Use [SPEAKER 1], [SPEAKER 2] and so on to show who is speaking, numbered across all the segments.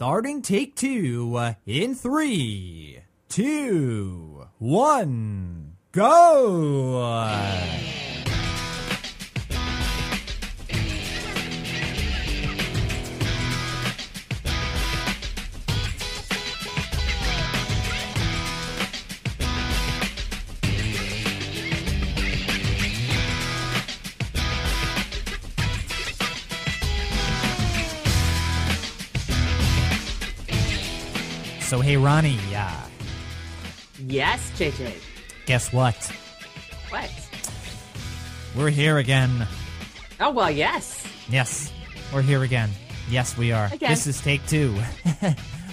[SPEAKER 1] Starting take two in 3, 2, 1, go! So, hey, Ronnie,
[SPEAKER 2] Yes, JJ.
[SPEAKER 1] guess what?
[SPEAKER 2] What?
[SPEAKER 1] We're here again.
[SPEAKER 2] Oh, well, yes.
[SPEAKER 1] Yes, we're here again. Yes, we are.
[SPEAKER 2] Again.
[SPEAKER 1] This is Take Two.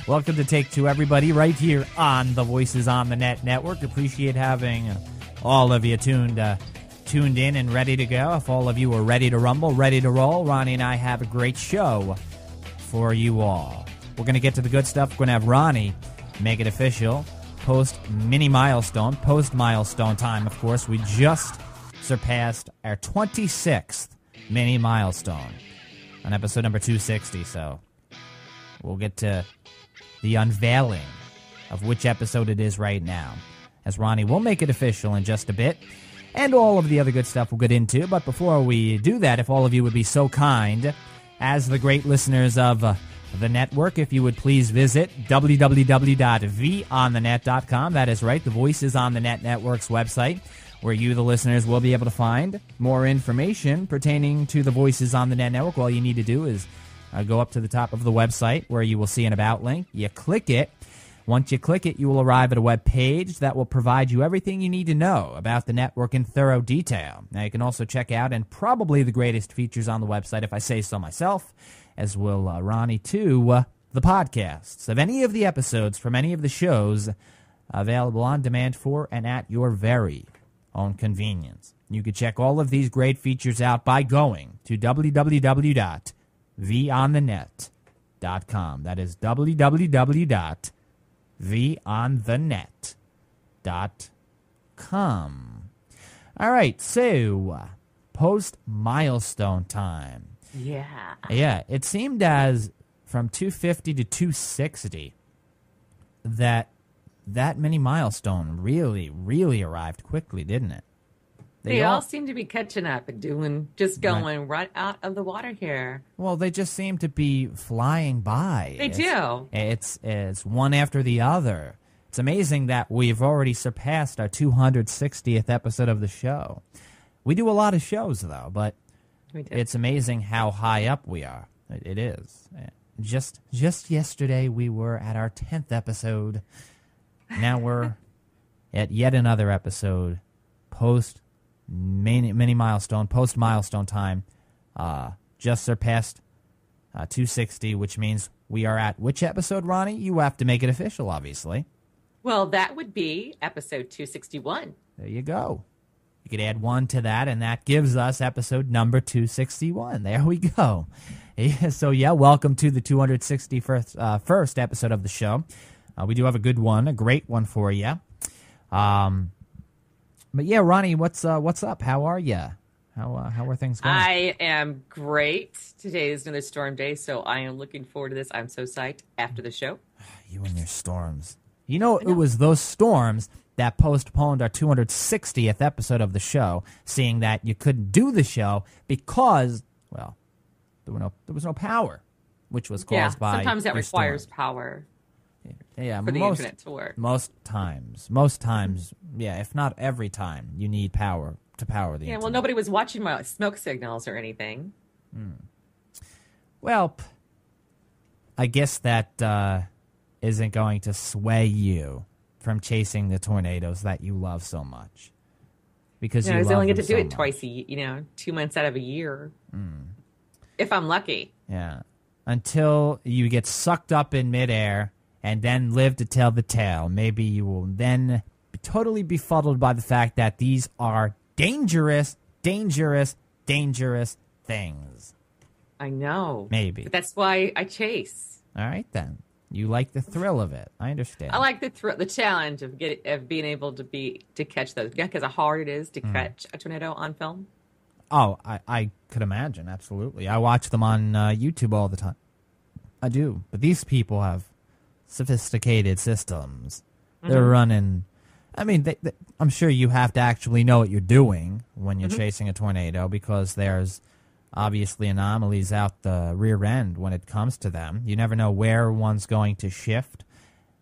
[SPEAKER 1] Welcome to Take Two, everybody, right here on the Voices on the Net network. Appreciate having all of you tuned in and ready to go. If all of you are ready to rumble, ready to roll, Ronnie and I have a great show for you all. We're going to get to the good stuff. We're going to have Ronnie make it official. Post milestone time, of course. We just surpassed our 26th mini milestone on episode number 260. So we'll get to the unveiling of which episode it is right now, as Ronnie will make it official in just a bit. And all of the other good stuff we'll get into. But before we do that, if all of you would be so kind, as the great listeners of the network, if you would please visit www.vonthenet.com. That is right, the Voices on the Net Network's website, where you, the listeners, will be able to find more information pertaining to the Voices on the Net Network. All you need to do is go up to the top of the website where you will see an About link. You click it. Once you click it, you will arrive at a web page that will provide you everything you need to know about the network in thorough detail. Now, you can also check out, and probably the greatest features on the website, if I say so myself, as will Ronnie, too, the podcasts of any of the episodes from any of the shows available on demand for and at your very own convenience. You can check all of these great features out by going to www.vonthenet.com. That is www.vonthenet.com. All right, so post-milestone time. Yeah, it seemed as from 250 to 260 that mini milestone really arrived quickly, didn't it?
[SPEAKER 2] They all seem to be catching up and going right out of the water here.
[SPEAKER 1] Well, they just seem to be flying by.
[SPEAKER 2] They do.
[SPEAKER 1] It's one after the other. It's amazing that we've already surpassed our 260th episode of the show. We do a lot of shows, though, but it's amazing how high up we are. It is. Just yesterday, we were at our 10th episode. Now we're at yet another episode post milestone time. Just surpassed 260, which means we are at which episode, Ronnie? You have to make it official, obviously.
[SPEAKER 2] Well, that would be episode 261.
[SPEAKER 1] There you go. You could add one to that, and that gives us episode number 261. There we go. So, welcome to the 261st first episode of the show. We do have a good one, a great one for you. But Ronnie, what's up? How are you? How are things going?
[SPEAKER 2] I am great. Today is another storm day, so I am looking forward to this. I'm so psyched after the show.
[SPEAKER 1] You and your storms. You know, it was those storms that postponed our 260th episode of the show, seeing that you couldn't do the show because, well, there was no power, which was caused by
[SPEAKER 2] sometimes that requires
[SPEAKER 1] storm.
[SPEAKER 2] Power.
[SPEAKER 1] Yeah,
[SPEAKER 2] for the internet to work.
[SPEAKER 1] Most times, if not every time, you need power to power the internet.
[SPEAKER 2] Yeah, well, nobody was watching my smoke signals or anything.
[SPEAKER 1] Well, I guess that isn't going to sway you from chasing the tornadoes that you love so much. Because you
[SPEAKER 2] only get to
[SPEAKER 1] so
[SPEAKER 2] do it
[SPEAKER 1] much.
[SPEAKER 2] twice 2 months out of a year. If I'm lucky.
[SPEAKER 1] Yeah. Until you get sucked up in midair and then live to tell the tale. Maybe you will then be totally befuddled by the fact that these are dangerous things.
[SPEAKER 2] I know.
[SPEAKER 1] Maybe.
[SPEAKER 2] But that's why I chase.
[SPEAKER 1] All right, then. You like the thrill of it. I understand.
[SPEAKER 2] I like the challenge of being able to catch those. Yeah, because how hard it is to catch a tornado on film.
[SPEAKER 1] Oh, I could imagine. Absolutely. I watch them on YouTube all the time. I do. But these people have sophisticated systems. They're running. I mean, I'm sure you have to actually know what you're doing when you're chasing a tornado, because there's obviously anomalies out the rear end when it comes to them. You never know where one's going to shift.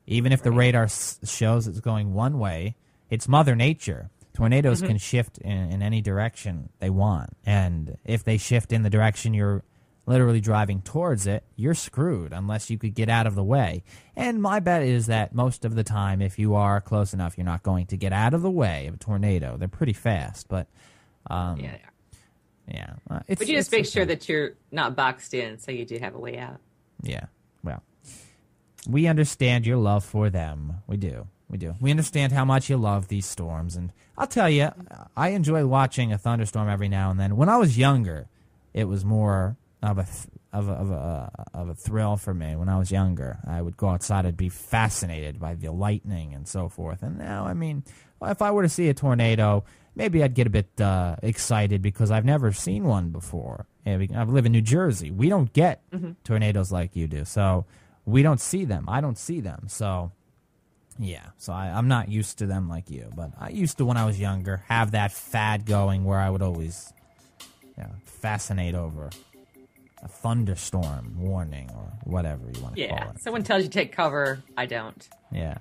[SPEAKER 1] Even if the radar shows it's going one way, it's Mother Nature. Tornadoes can shift in any direction they want. And if they shift in the direction you're literally driving towards it, you're screwed unless you could get out of the way. And my bet is that most of the time, if you are close enough, you're not going to get out of the way of a tornado. They're pretty fast, but
[SPEAKER 2] Yeah. But you just make sure that you're not boxed in, so you do have a way out.
[SPEAKER 1] Yeah. Well, we understand your love for them. We do. We understand how much you love these storms. And I'll tell you, I enjoy watching a thunderstorm every now and then. When I was younger, it was more of a thrill for me. When I was younger, I would go outside. I'd be fascinated by the lightning and so forth. And now, I mean, if I were to see a tornado, maybe I'd get a bit excited because I've never seen one before. I live in New Jersey. We don't get tornadoes like you do, so we don't see them. I don't see them, so yeah. So I'm not used to them like you, but I used to, when I was younger, have that fad going where I would always fascinate over a thunderstorm warning or whatever you want to call it.
[SPEAKER 2] Someone tells you to take cover. I don't.
[SPEAKER 1] Yeah.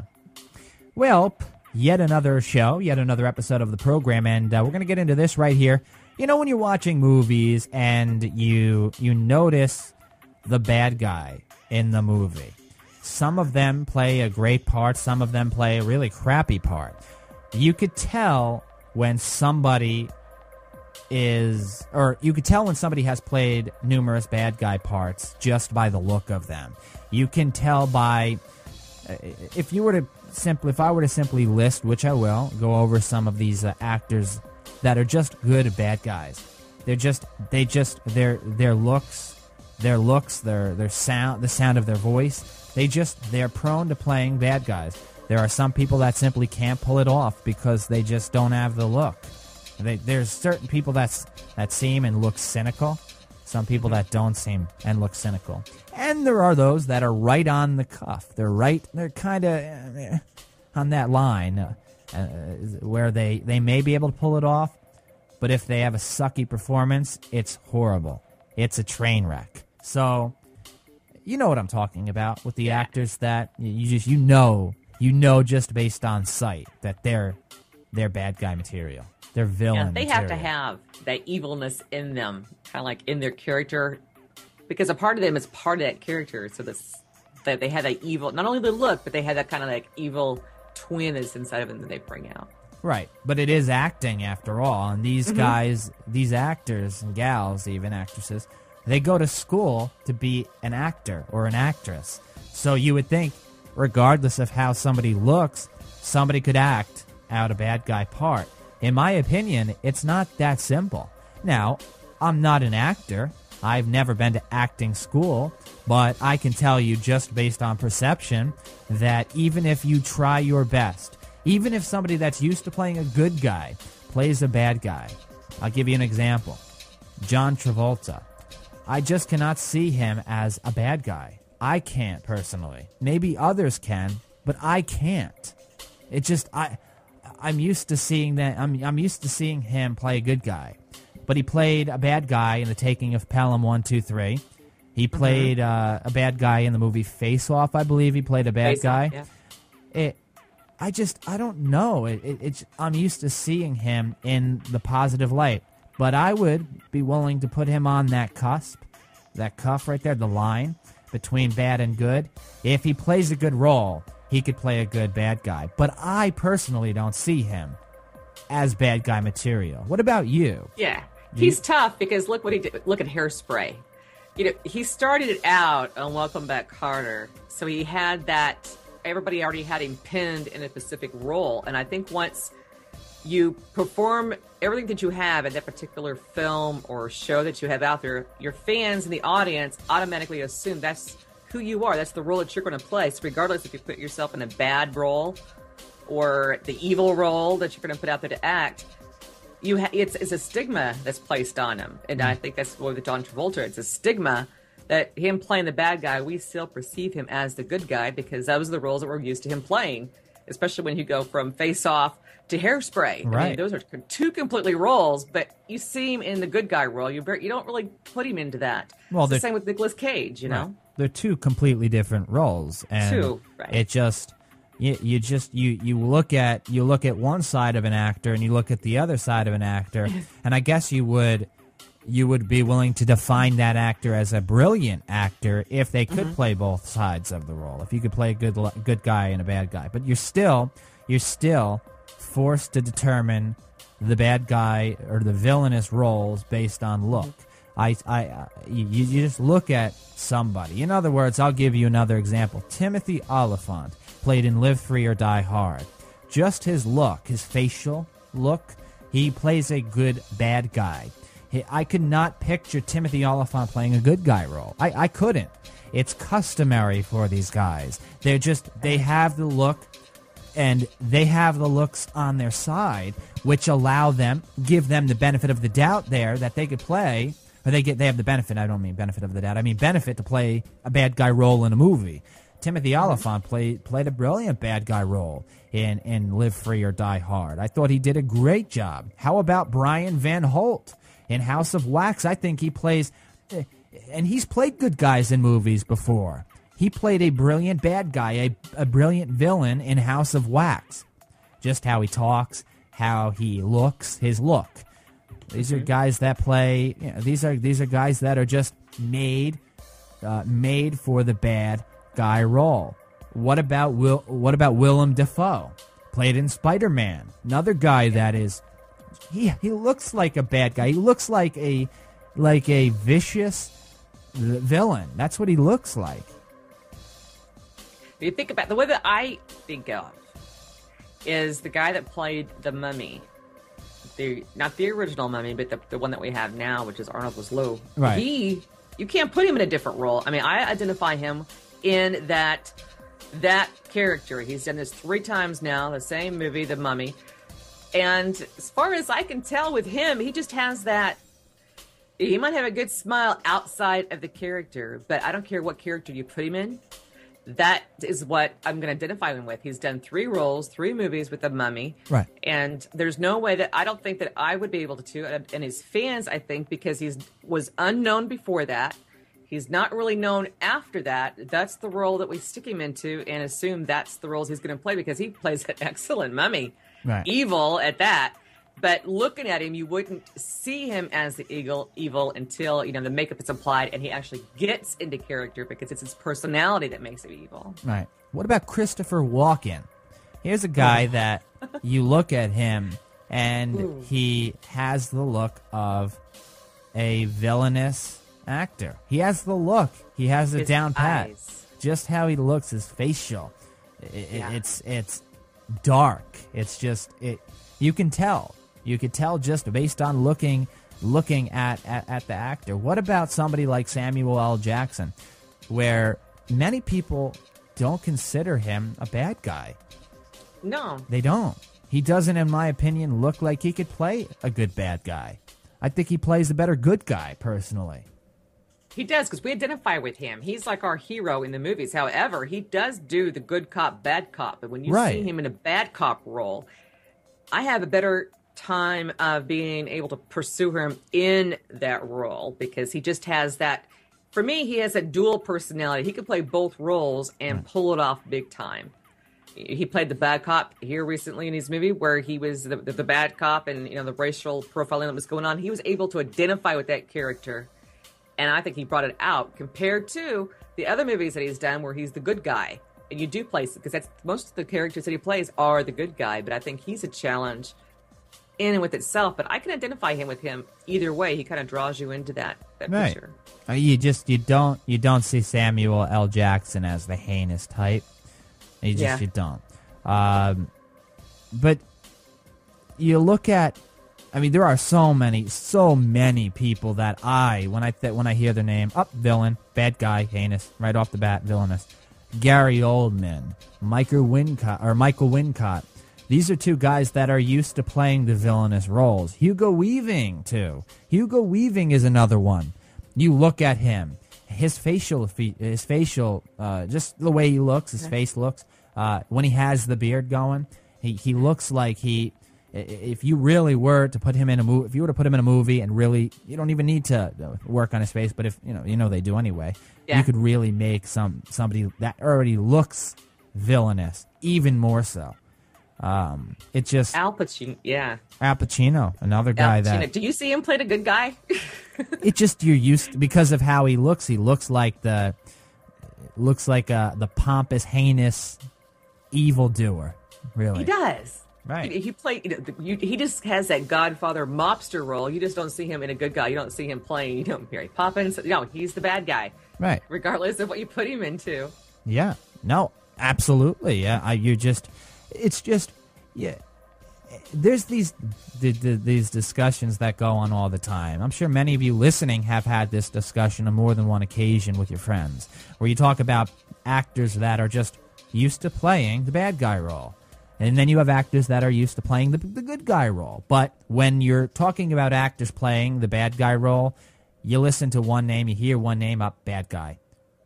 [SPEAKER 1] Well, yet another show, yet another episode of the program, and we're going to get into this right here. You know, when you're watching movies and you notice the bad guy in the movie, some of them play a great part, some of them play a really crappy part. You could tell when somebody you could tell when somebody has played numerous bad guy parts just by the look of them. You can tell by, if I were to simply list, which I will, go over some of these actors that are just good bad guys. Their looks, their sound, the sound of their voice. They're prone to playing bad guys. There are some people that simply can't pull it off because they just don't have the look. There's certain people that seem and look cynical. Some people that don't seem and look cynical. And there are those that are right on the cuff. They're kind of on that line where they may be able to pull it off, but if they have a sucky performance, it's horrible. It's a train wreck. So, you know what I'm talking about with the actors that you know just based on sight that they're bad guy material. They're villain
[SPEAKER 2] they
[SPEAKER 1] material.
[SPEAKER 2] have to have that evilness in them, kind of like in their character, because a part of them is part of that character. So that they have that evil, not only the look, but they have that kind of like evil twin that's inside of them that they bring out.
[SPEAKER 1] Right, but it is acting after all, and these guys, these actors and gals, even actresses, they go to school to be an actor or an actress. So you would think, regardless of how somebody looks, somebody could act out a bad guy part. In my opinion, it's not that simple. Now, I'm not an actor. I've never been to acting school, but I can tell you just based on perception that even if you try your best, even if somebody that's used to playing a good guy plays a bad guy, I'll give you an example. John Travolta. I just cannot see him as a bad guy. I can't personally. Maybe others can, but I can't. It just I'm used to seeing that. I'm used to seeing him play a good guy, but he played a bad guy in The Taking of Pelham 1, 2, 3. He played a bad guy in the movie Face Off. I believe he played a bad guy. Yeah. I don't know. I'm used to seeing him in the positive light, but I would be willing to put him on that cusp, that cuff right there, the line between bad and good. If he plays a good role, he could play a good bad guy. But I personally don't see him as bad guy material. What about you?
[SPEAKER 2] Yeah. He's tough because look what he did. Look at Hairspray. You know, he started it out on Welcome Back, Kotter. So he had that, everybody already had him pinned in a specific role. And I think once you perform everything that you have in that particular film or show that you have out there, your fans and the audience automatically assume that's who you are. That's the role that you're going to play. So regardless if you put yourself in a bad role or the evil role that you're going to put out there to act, it's a stigma that's placed on him. And I think that's what with John Travolta, it's a stigma that him playing the bad guy, we still perceive him as the good guy because those are the roles that we're used to him playing, especially when you go from Face Off to Hairspray.
[SPEAKER 1] Right.
[SPEAKER 2] I mean, those are two completely roles, but you see him in the good guy role. You don't really put him into that.
[SPEAKER 1] Well,
[SPEAKER 2] it's the same with Nicolas Cage, you know?
[SPEAKER 1] Right. They're two completely different roles. And
[SPEAKER 2] right.
[SPEAKER 1] It just... You look at one side of an actor and you look at the other side of an actor, and I guess you would be willing to define that actor as a brilliant actor if they could play both sides of the role. If you could play a good guy and a bad guy, but you're still forced to determine the bad guy or the villainous roles based on look. You just look at somebody. In other words, I'll give you another example. Timothy Olyphant played in Live Free or Die Hard. Just his look, his facial look, he plays a good bad guy. I could not picture Timothy Olyphant playing a good guy role. I couldn't. It's customary for these guys. They have the look, and they have the looks on their side, which give them the benefit of the doubt there that they could play, or they have the benefit. I don't mean benefit of the doubt. I mean benefit to play a bad guy role in a movie. Timothy Olyphant played a brilliant bad guy role in Live Free or Die Hard. I thought he did a great job. How about Brian Van Holt in House of Wax? I think he plays, and he's played good guys in movies before. He played a brilliant bad guy, a brilliant villain in House of Wax. Just how he talks, how he looks, his look. These are guys that play. These are guys that are just made for the bad guy role. What about Willem Dafoe? Played in Spider-Man. Another guy that is he looks like a bad guy. He looks like a vicious villain. That's what he looks like.
[SPEAKER 2] You think about the way that I think of is the guy that played the Mummy. Not the original Mummy, but the one that we have now, which is Arnold Vosloo.
[SPEAKER 1] Right.
[SPEAKER 2] You can't put him in a different role. I mean, I identify him in that character. He's done this 3 times now, the same movie, The Mummy. And as far as I can tell with him, he just has that. He might have a good smile outside of the character, but I don't care what character you put him in. That is what I'm going to identify him with. He's done 3 roles, 3 movies with The Mummy.
[SPEAKER 1] Right.
[SPEAKER 2] And there's no way that I don't think that I would be able to. And his fans, I think, because he was unknown before that. He's not really known after that. That's the role that we stick him into and assume that's the roles he's going to play because he plays an excellent mummy.
[SPEAKER 1] Right.
[SPEAKER 2] Evil at that. But looking at him, you wouldn't see him as the evil until, the makeup is applied and he actually gets into character because it's his personality that makes him evil.
[SPEAKER 1] Right. What about Christopher Walken? Here's a guy that you look at him and he has the look of a villainous actor. He has the look. He has it down pat.
[SPEAKER 2] Eyes.
[SPEAKER 1] Just how he looks, his facial. It's dark. It's just you can tell. You could tell just based on looking at the actor. What about somebody like Samuel L. Jackson, where many people don't consider him a bad guy?
[SPEAKER 2] No.
[SPEAKER 1] They don't. He doesn't, in my opinion, look like he could play a good bad guy. I think he plays a better good guy, personally.
[SPEAKER 2] He does, because we identify with him. He's like our hero in the movies. However, he does do the good cop, bad cop. But when you see him in a bad cop role, I have a better time of being able to pursue him in that role because he just has that. For me, he has a dual personality. He could play both roles and pull it off big time. He played the bad cop here recently in his movie where he was the bad cop and the racial profiling that was going on. He was able to identify with that character. And I think he brought it out compared to the other movies that he's done where he's the good guy. And you do place it because most of the characters that he plays are the good guy. But I think he's a challenge in and with itself. But I can identify him with him either way. He kind of draws you into that
[SPEAKER 1] right.
[SPEAKER 2] picture.
[SPEAKER 1] You don't see Samuel L. Jackson as the heinous type. You don't. But you look at. I mean, there are so many people that when I hear their name, villain, bad guy, heinous, right off the bat, villainous. Gary Oldman, Michael Wincott. These are 2 guys that are used to playing the villainous roles. Hugo Weaving, too. Hugo Weaving is another one. You look at him. his facial, just the way he looks, his face looks. When he has the beard going, he looks like he. If you really were to put him in a movie, if you were to put him in a movie and really, you don't even need to work on his face, but if you know they do anyway, you could really make somebody that already looks villainous even more so. It just
[SPEAKER 2] Al Pacino,
[SPEAKER 1] Al Pacino, another guy that.
[SPEAKER 2] Do you see him play a good guy?
[SPEAKER 1] It just you're used to, because of how he looks. He looks like the pompous, heinous evildoer. Really,
[SPEAKER 2] he does.
[SPEAKER 1] Right.
[SPEAKER 2] He just has that Godfather mobster role. You just don't see him in a good guy. You don't see him playing, Mary Poppins. No, he's the bad guy.
[SPEAKER 1] Right.
[SPEAKER 2] Regardless of what you put him into.
[SPEAKER 1] Yeah. No, absolutely. Yeah. There's these discussions that go on all the time. I'm sure many of you listening have had this discussion on more than one occasion with your friends, where you talk about actors that are just used to playing the bad guy role. And then you have actors that are used to playing the good guy role. But when you're talking about actors playing the bad guy role, you listen to one name, you hear one name, up, bad guy.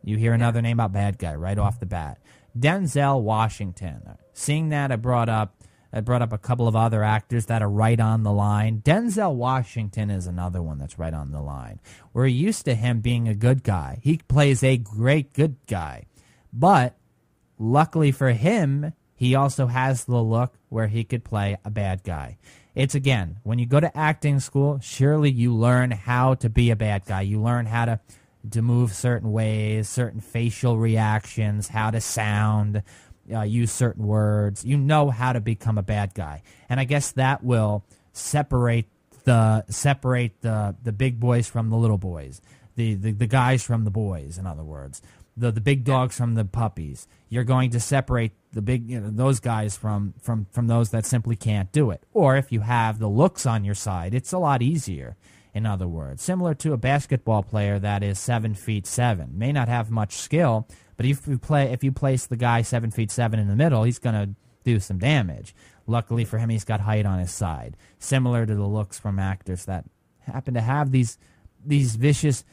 [SPEAKER 1] You hear another name, up, bad guy, right off the bat. Denzel Washington. Seeing that, I brought up a couple of other actors that are right on the line. Denzel Washington is another one that's right on the line. We're used to him being a good guy. He plays a great good guy. But luckily for him, he also has the look where he could play a bad guy. It's, again, when you go to acting school, surely you learn how to be a bad guy. You learn how to move certain ways, certain facial reactions, how to sound, use certain words. You know how to become a bad guy. And I guess that will separate the big boys from the little boys, the guys from the boys, in other words. The big dogs from the puppies. You're going to separate the big, those guys from those that simply can't do it. Or if you have the looks on your side, it's a lot easier. In other words, similar to a basketball player that is 7'7", may not have much skill, but if you place the guy 7'7" in the middle, he's going to do some damage. Luckily for him, he's got height on his side. Similar to the looks from actors that happen to have this vicious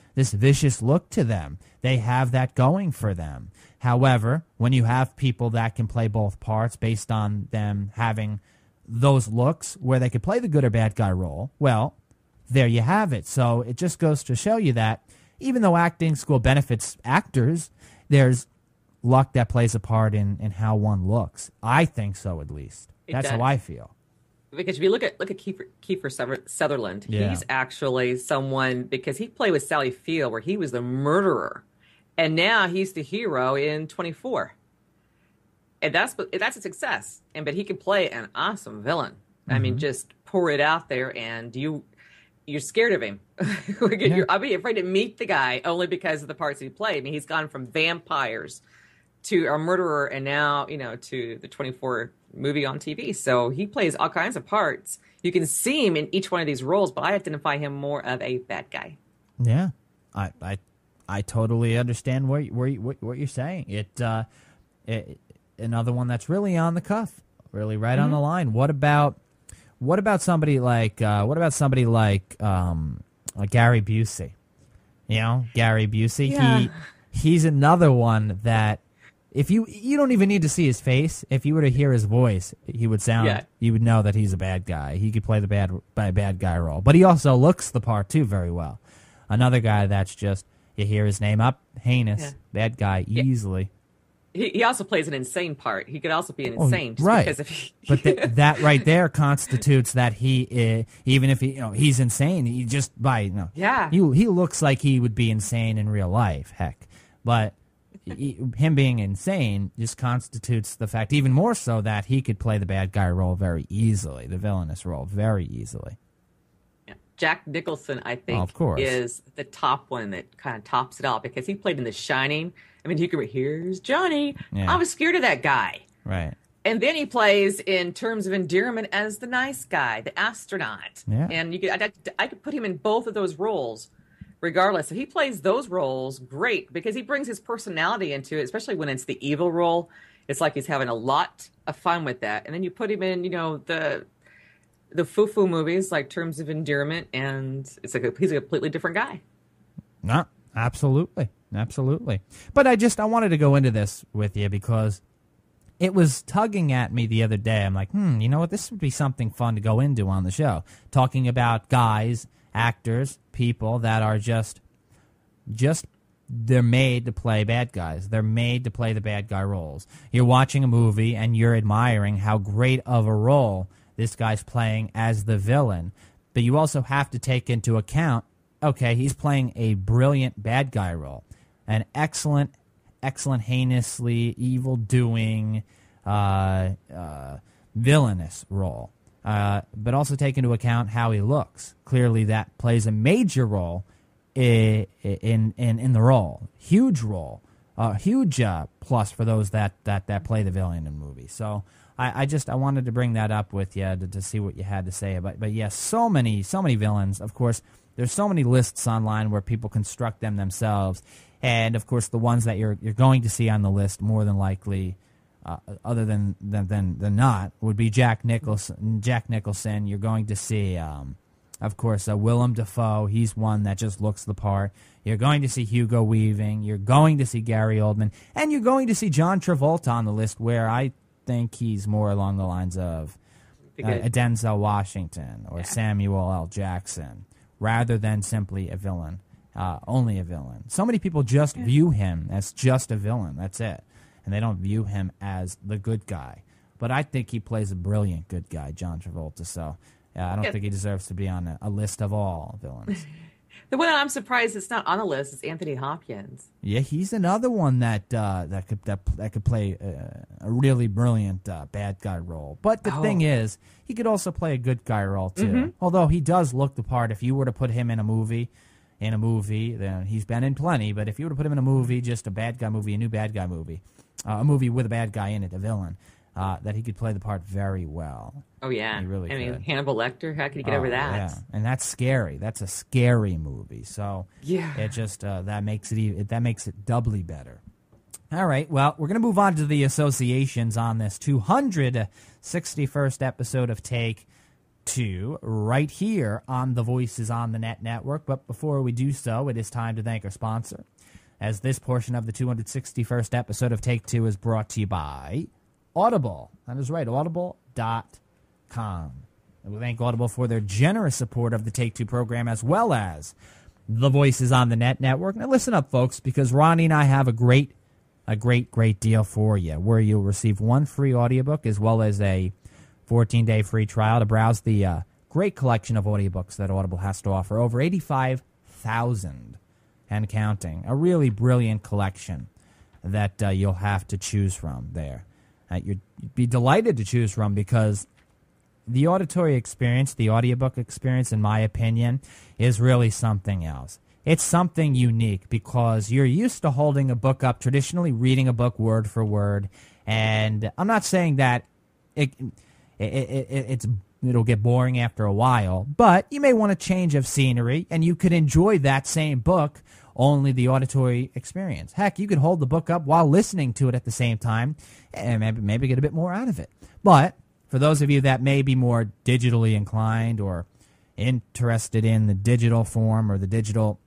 [SPEAKER 1] look to them. They have that going for them. However, when you have people that can play both parts based on them having those looks where they could play the good or bad guy role, well, there you have it. So it just goes to show you that even though acting school benefits actors, there's luck that plays a part in how one looks. I think so, at least. That's how I feel.
[SPEAKER 2] Because if you look at Kiefer Sutherland, he's actually someone, because he played with Sally Field where he was the murderer, and now he's the hero in 24, and that's a success. But he can play an awesome villain. I mean, just pour it out there, and you're scared of him. I'd be afraid to meet the guy only because of the parts he played. I mean, he's gone from vampires to a murderer, and now to the 24 movie on TV. So he plays all kinds of parts. You can see him in each one of these roles, but I identify him more of a bad guy.
[SPEAKER 1] Yeah, I totally understand what you're saying. It another one that's really on the cuff, really right on the line. What about somebody like Gary Busey? Gary Busey.
[SPEAKER 2] Yeah.
[SPEAKER 1] He's another one that, if you don't even need to see his face, if you were to hear his voice, he would sound. Yeah. You would know that he's a bad guy. He could play the bad guy role, but he also looks the part too very well. Another guy that's just, you hear his name up, heinous, bad guy easily.
[SPEAKER 2] He also plays an insane part. He could also be an insane, just
[SPEAKER 1] right?
[SPEAKER 2] Because if
[SPEAKER 1] but that right there constitutes that he even if he's insane, he just he looks like he would be insane in real life. Heck, but. Him being insane just constitutes the fact, even more so, that he could play the bad guy role very easily, the villainous role very easily.
[SPEAKER 2] Yeah. Jack Nicholson, I think,
[SPEAKER 1] of course,
[SPEAKER 2] is the top one that kind of tops it all, because he played in The Shining. I mean, you could here's Johnny. Yeah. I was scared of that guy.
[SPEAKER 1] Right.
[SPEAKER 2] And then he plays in Terms of Endearment as the nice guy, the astronaut.
[SPEAKER 1] Yeah.
[SPEAKER 2] And I could put him in both of those roles. Regardless, if he plays those roles, great, because he brings his personality into it, especially when it's the evil role. It's like he's having a lot of fun with that. And then you put him in, the foo-foo movies like Terms of Endearment, and he's a completely different guy.
[SPEAKER 1] No, Absolutely. Absolutely. But I wanted to go into this with you because it was tugging at me the other day. I'm like, you know what? This would be something fun to go into on the show. Talking about guys, actors, people that are just they're made to play bad guys. They're made to play the bad guy roles. You're watching a movie and you're admiring how great of a role this guy's playing as the villain. But you also have to take into account, okay, he's playing a brilliant bad guy role. An excellent, heinously evil-doing, villainous role. But also take into account how he looks. Clearly that plays a major role in the role. Huge role. Huge plus for those that play the villain in movies. So I wanted to bring that up with you to see what you had to say. But yes, so many villains. Of course, there's so many lists online where people construct them themselves. And, of course, the ones that you're going to see on the list more than likely, other than not, would be Jack Nicholson. You're going to see, of course, Willem Dafoe. He's one that just looks the part. You're going to see Hugo Weaving. You're going to see Gary Oldman. And you're going to see John Travolta on the list, where I think he's more along the lines of Denzel Washington or Samuel L. Jackson, rather than simply a villain. Only a villain. So many people just view him as just a villain. That's it. And they don't view him as the good guy. But I think he plays a brilliant good guy, John Travolta. So I don't think he deserves to be on a list of all villains.
[SPEAKER 2] The one I'm surprised it's not on the list is Anthony Hopkins.
[SPEAKER 1] Yeah, he's another one that could play a really brilliant bad guy role. But the thing is, he could also play a good guy role too. Mm-hmm. Although he does look the part. If you were to put him in a movie, then he's been in plenty. But if you were to put him in a movie, just a bad guy movie, a new bad guy movie, a movie with a bad guy in it, a villain, that he could play the part very well.
[SPEAKER 2] Oh, yeah.
[SPEAKER 1] He really could.
[SPEAKER 2] Hannibal Lecter, how could he get over that?
[SPEAKER 1] Yeah, and that's scary. That's a scary movie. So it just that makes it doubly better. All right, well, we're going to move on to the associations on this 261st episode of Take Two, right here on the Voices on the Net Network. But before we do so, it is time to thank our sponsor, as this portion of the 261st episode of Take Two is brought to you by Audible. That is right, audible.com. And we thank Audible for their generous support of the Take Two program, as well as the Voices on the Net Network. Now listen up, folks, because Ronnie and I have a great deal for you, where you'll receive one free audiobook as well as a 14-day free trial to browse the great collection of audiobooks that Audible has to offer. Over 85,000 and counting. A really brilliant collection that you'll have to choose from there. You'd be delighted to choose from, because the auditory experience, the audiobook experience, in my opinion, is really something else. It's something unique, because you're used to holding a book up, traditionally reading a book word for word, and I'm not saying that it'll get boring after a while, but you may want a change of scenery, and you could enjoy that same book, only the auditory experience. Heck, you could hold the book up while listening to it at the same time, and maybe get a bit more out of it. But for those of you that may be more digitally inclined or interested in the digital form or the digital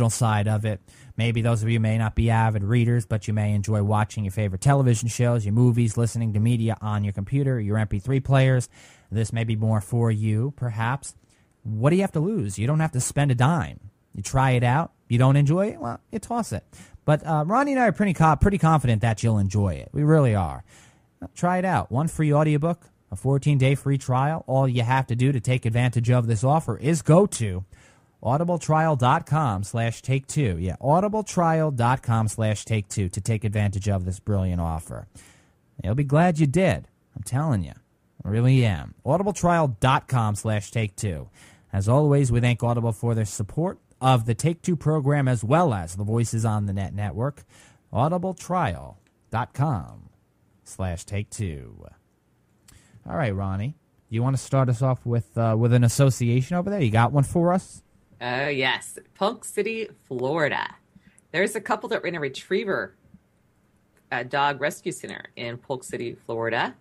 [SPEAKER 1] side of it, maybe those of you may not be avid readers, but you may enjoy watching your favorite television shows, your movies, listening to media on your computer, your MP3 players. This may be more for you, perhaps. What do you have to lose? You don't have to spend a dime. You try it out. You don't enjoy it? Well, you toss it. But Ronnie and I are pretty confident that you'll enjoy it. We really are. Try it out. One free audiobook, a 14-day free trial. All you have to do to take advantage of this offer is go to audibletrial.com/take2. Yeah, audibletrial.com/take2 to take advantage of this brilliant offer. You'll be glad you did. I'm telling you. I really am. audibletrial.com/take2. As always, we thank Audible for their support of the Take Two program, as well as the Voices on the Net Network. audibletrial.com/take2. All right, Ronnie, you want to start us off with an association over there? You got one for us?
[SPEAKER 2] Yes. Polk City, Florida. There's a couple that ran a retriever dog rescue center in Polk City, Florida.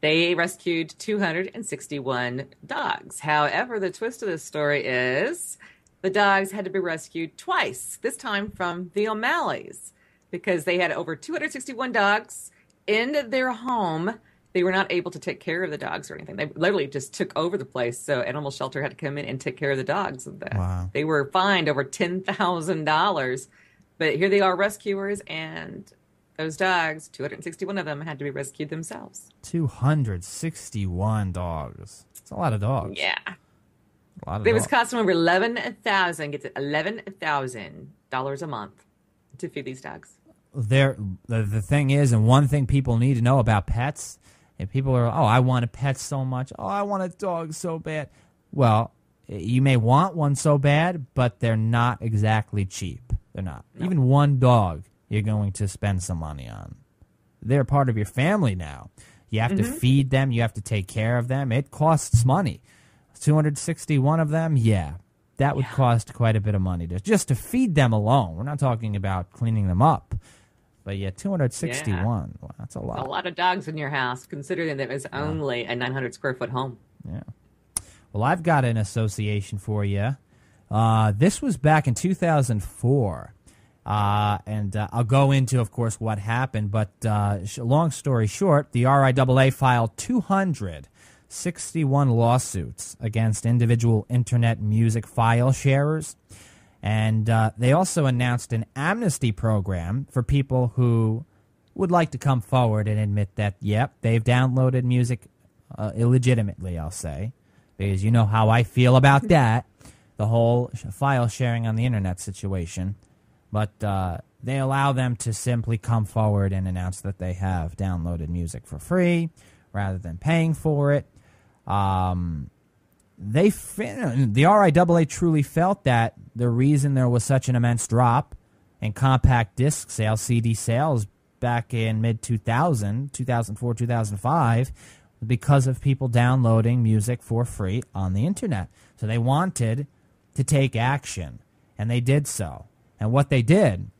[SPEAKER 2] They rescued 261 dogs. However, the twist of this story is the dogs had to be rescued twice, this time from the O'Malleys, because they had over 261 dogs in their home. They were not able to take care of the dogs or anything. They literally just took over the place. So animal shelter had to come in and take care of the dogs.
[SPEAKER 1] Wow.
[SPEAKER 2] They were fined over $10,000. But here they are, rescuers, and those dogs, 261 of them, had to be rescued themselves.
[SPEAKER 1] 261 dogs. That's a lot of dogs.
[SPEAKER 2] Yeah.
[SPEAKER 1] A lot of
[SPEAKER 2] It was
[SPEAKER 1] dogs.
[SPEAKER 2] costing over $11,000 a month to feed these dogs.
[SPEAKER 1] The thing is, and one thing people need to know about pets, and people are, I want a pet so much. Oh, I want a dog so bad. Well, you may want one so bad, but they're not exactly cheap. They're not. No. Even one dog you're going to spend some money on. They're part of your family now. You have to feed them. You have to take care of them. It costs money. 261 of them, that would cost quite a bit of money just to feed them alone. We're not talking about cleaning them up. But 261.
[SPEAKER 2] Yeah.
[SPEAKER 1] Wow, that's a lot.
[SPEAKER 2] A lot of dogs in your house, considering that it's only a 900 square foot home.
[SPEAKER 1] Yeah. Well, I've got an association for you. This was back in 2004. And I'll go into, of course, what happened. But long story short, the RIAA filed 261 lawsuits against individual internet music file sharers. And they also announced an amnesty program for people who would like to come forward and admit that, they've downloaded music illegitimately, I'll say, because you know how I feel about that, the whole file sharing on the internet situation. But they allow them to simply come forward and announce that they have downloaded music for free rather than paying for it. The RIAA truly felt that the reason there was such an immense drop in compact disc sales, CD sales, back in mid-2000, 2004, 2005, because of people downloading music for free on the internet. So they wanted to take action, and they did so. And what they did,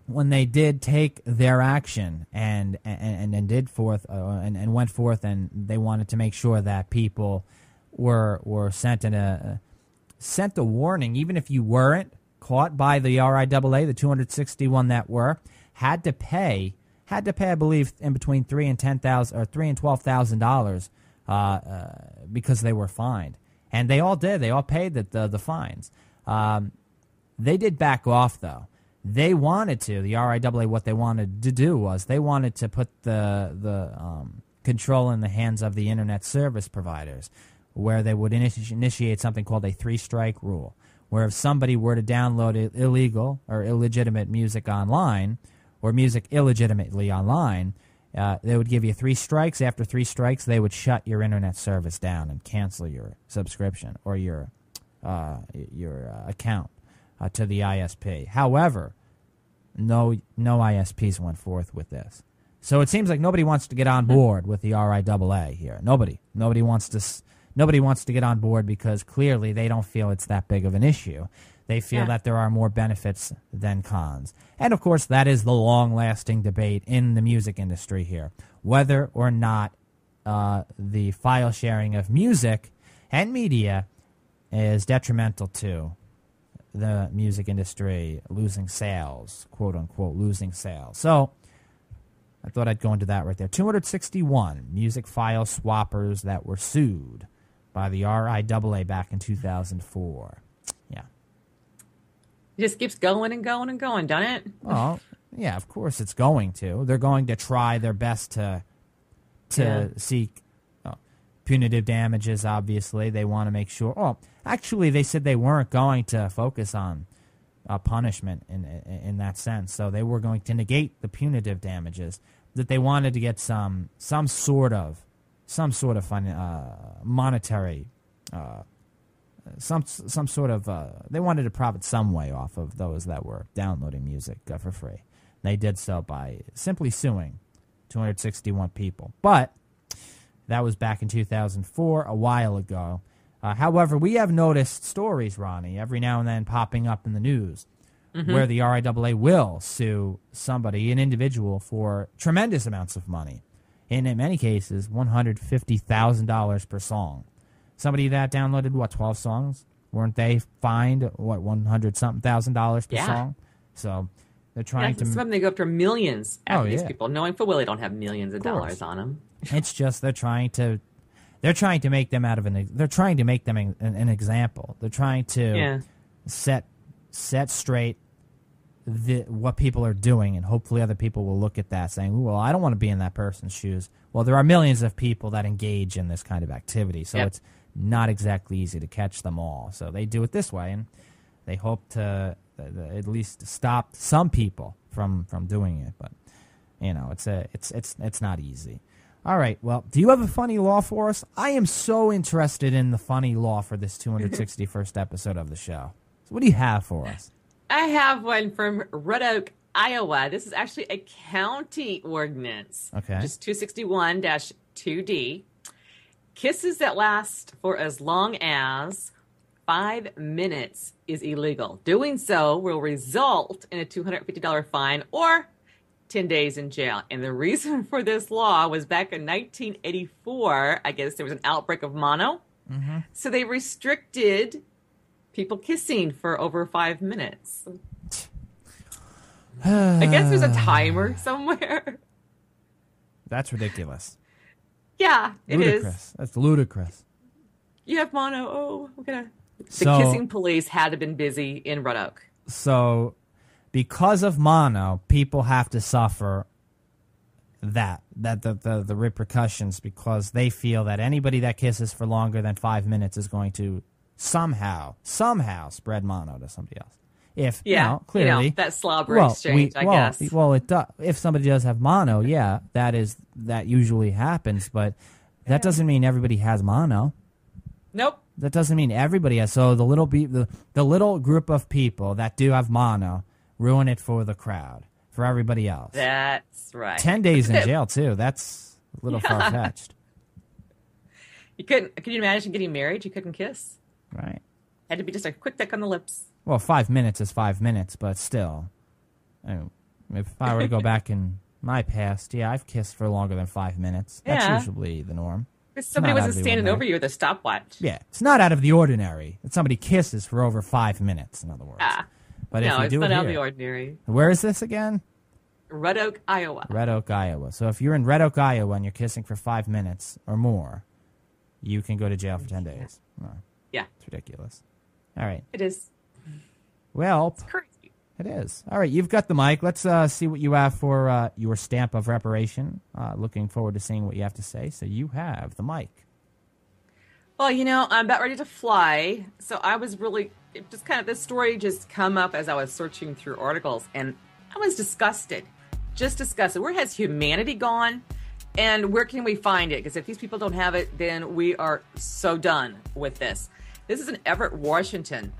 [SPEAKER 1] when they did take their action and went forth, and they wanted to make sure that people were sent a warning, even if you weren't caught by the RIAA, the 261 that were, had to pay, I believe, in between $3,000 and $10,000 or $3,000 and $12,000 because they were fined, and they all did. They all paid the fines. They did back off though. They wanted to. The RIAA, what they wanted to do was they wanted to put the control in the hands of the internet service providers, where they would initiate something called a three-strike rule, where if somebody were to download illegal or illegitimate music online, or music illegitimately online, they would give you 3 strikes. After 3 strikes, they would shut your internet service down and cancel your subscription or your account to the ISP. However, no ISPs went forth with this. So it seems like nobody wants to get on board with the RIAA here. Nobody wants to get on board because clearly they don't feel it's that big of an issue. They feel that there are more benefits than cons. And, of course, that is the long-lasting debate in the music industry here, whether or not the file sharing of music and media is detrimental to the music industry losing sales, quote-unquote losing sales. So I thought I'd go into that right there. 261 music file swappers that were sued by the RIAA back in 2004. Yeah.
[SPEAKER 2] It just keeps going and going and going, doesn't it?
[SPEAKER 1] Well, yeah, of course it's going to. They're going to try their best to seek punitive damages, obviously. They want to make sure. Oh, actually, they said they weren't going to focus on punishment in that sense. So they were going to negate the punitive damages, that they wanted to get some sort of monetary, some sort of, they wanted to profit some way off of those that were downloading music for free. They did so by simply suing 261 people. But that was back in 2004, a while ago. However, we have noticed stories, Ronnie, every now and then popping up in the news where the RIAA will sue somebody, an individual, for tremendous amounts of money. And in many cases, $150,000 per song. Somebody that downloaded, 12 songs? Weren't they fined, what, $100,000 per
[SPEAKER 2] Yeah.
[SPEAKER 1] song? So they're trying to...
[SPEAKER 2] Some of them, they go after millions after these
[SPEAKER 1] yeah.
[SPEAKER 2] people, knowing full well they don't have millions of
[SPEAKER 1] course.
[SPEAKER 2] dollars on them.
[SPEAKER 1] It's just they're trying to make them they're trying to make them an example. They're trying to set straight what people are doing, and hopefully other people will look at that saying, well, I don't want to be in that person's shoes. Well, there are millions of people that engage in this kind of activity, so it's not exactly easy to catch them all. So they do it this way, and they hope to at least stop some people from doing it. But it's not easy. All right. Well, do you have a funny law for us? I am so interested in the funny law for this 261st episode of the show. So what do you have for us?
[SPEAKER 2] I have one from Red Oak, Iowa. This is actually a county ordinance.
[SPEAKER 1] Okay.
[SPEAKER 2] Just 261-2D. Kisses that last for as long as 5 minutes is illegal. Doing so will result in a $250 fine or 10 days in jail. And the reason for this law was back in 1984, I guess there was an outbreak of mono. Mm-hmm. So they restricted people kissing for over 5 minutes. I guess there's a timer somewhere.
[SPEAKER 1] That's ridiculous.
[SPEAKER 2] Yeah,
[SPEAKER 1] ludicrous.
[SPEAKER 2] It is.
[SPEAKER 1] That's ludicrous.
[SPEAKER 2] You have mono. Oh, I'm gonna. The kissing police had to have been busy in Red Oak.
[SPEAKER 1] So, because of mono, people have to suffer the repercussions because they feel that anybody that kisses for longer than 5 minutes is going to somehow spread mono to somebody else. If clearly
[SPEAKER 2] that slobber exchange, I guess.
[SPEAKER 1] Well, it does. If somebody does have mono, that usually happens, but that doesn't mean everybody has mono.
[SPEAKER 2] Nope.
[SPEAKER 1] That doesn't mean everybody has. So the little group of people that do have mono ruin it for the crowd, for everybody else.
[SPEAKER 2] That's right.
[SPEAKER 1] 10 days in jail too. That's a little far fetched.
[SPEAKER 2] Could you imagine getting married? You couldn't kiss.
[SPEAKER 1] Right.
[SPEAKER 2] Had to be just a quick peck on the lips.
[SPEAKER 1] Well, 5 minutes is 5 minutes, but still, if I were to go back in my past, I've kissed for longer than 5 minutes. That's usually the norm.
[SPEAKER 2] Because somebody wasn't standing over you with a stopwatch.
[SPEAKER 1] Yeah, it's not out of the ordinary that somebody kisses for over 5 minutes, in other words. But
[SPEAKER 2] no,
[SPEAKER 1] if you
[SPEAKER 2] it's
[SPEAKER 1] do
[SPEAKER 2] not
[SPEAKER 1] it
[SPEAKER 2] out of
[SPEAKER 1] here,
[SPEAKER 2] the ordinary.
[SPEAKER 1] Where is this again?
[SPEAKER 2] Red Oak, Iowa.
[SPEAKER 1] Red Oak, Iowa. So if you're in Red Oak, Iowa, and you're kissing for 5 minutes or more, you can go to jail for 10 days. Oh,
[SPEAKER 2] yeah.
[SPEAKER 1] It's ridiculous. All right.
[SPEAKER 2] It is.
[SPEAKER 1] Well,
[SPEAKER 2] it's crazy.
[SPEAKER 1] It is. All right, you've got the mic. Let's see what you have for your stamp of reparation. Looking forward to seeing what you have to say. So you have the mic.
[SPEAKER 2] Well, I'm about ready to fly. So I was this story just come up as I was searching through articles, and I was disgusted. Just disgusted. Where has humanity gone? And where can we find it? Because if these people don't have it, then we are so done with this. This is in Everett, Washington.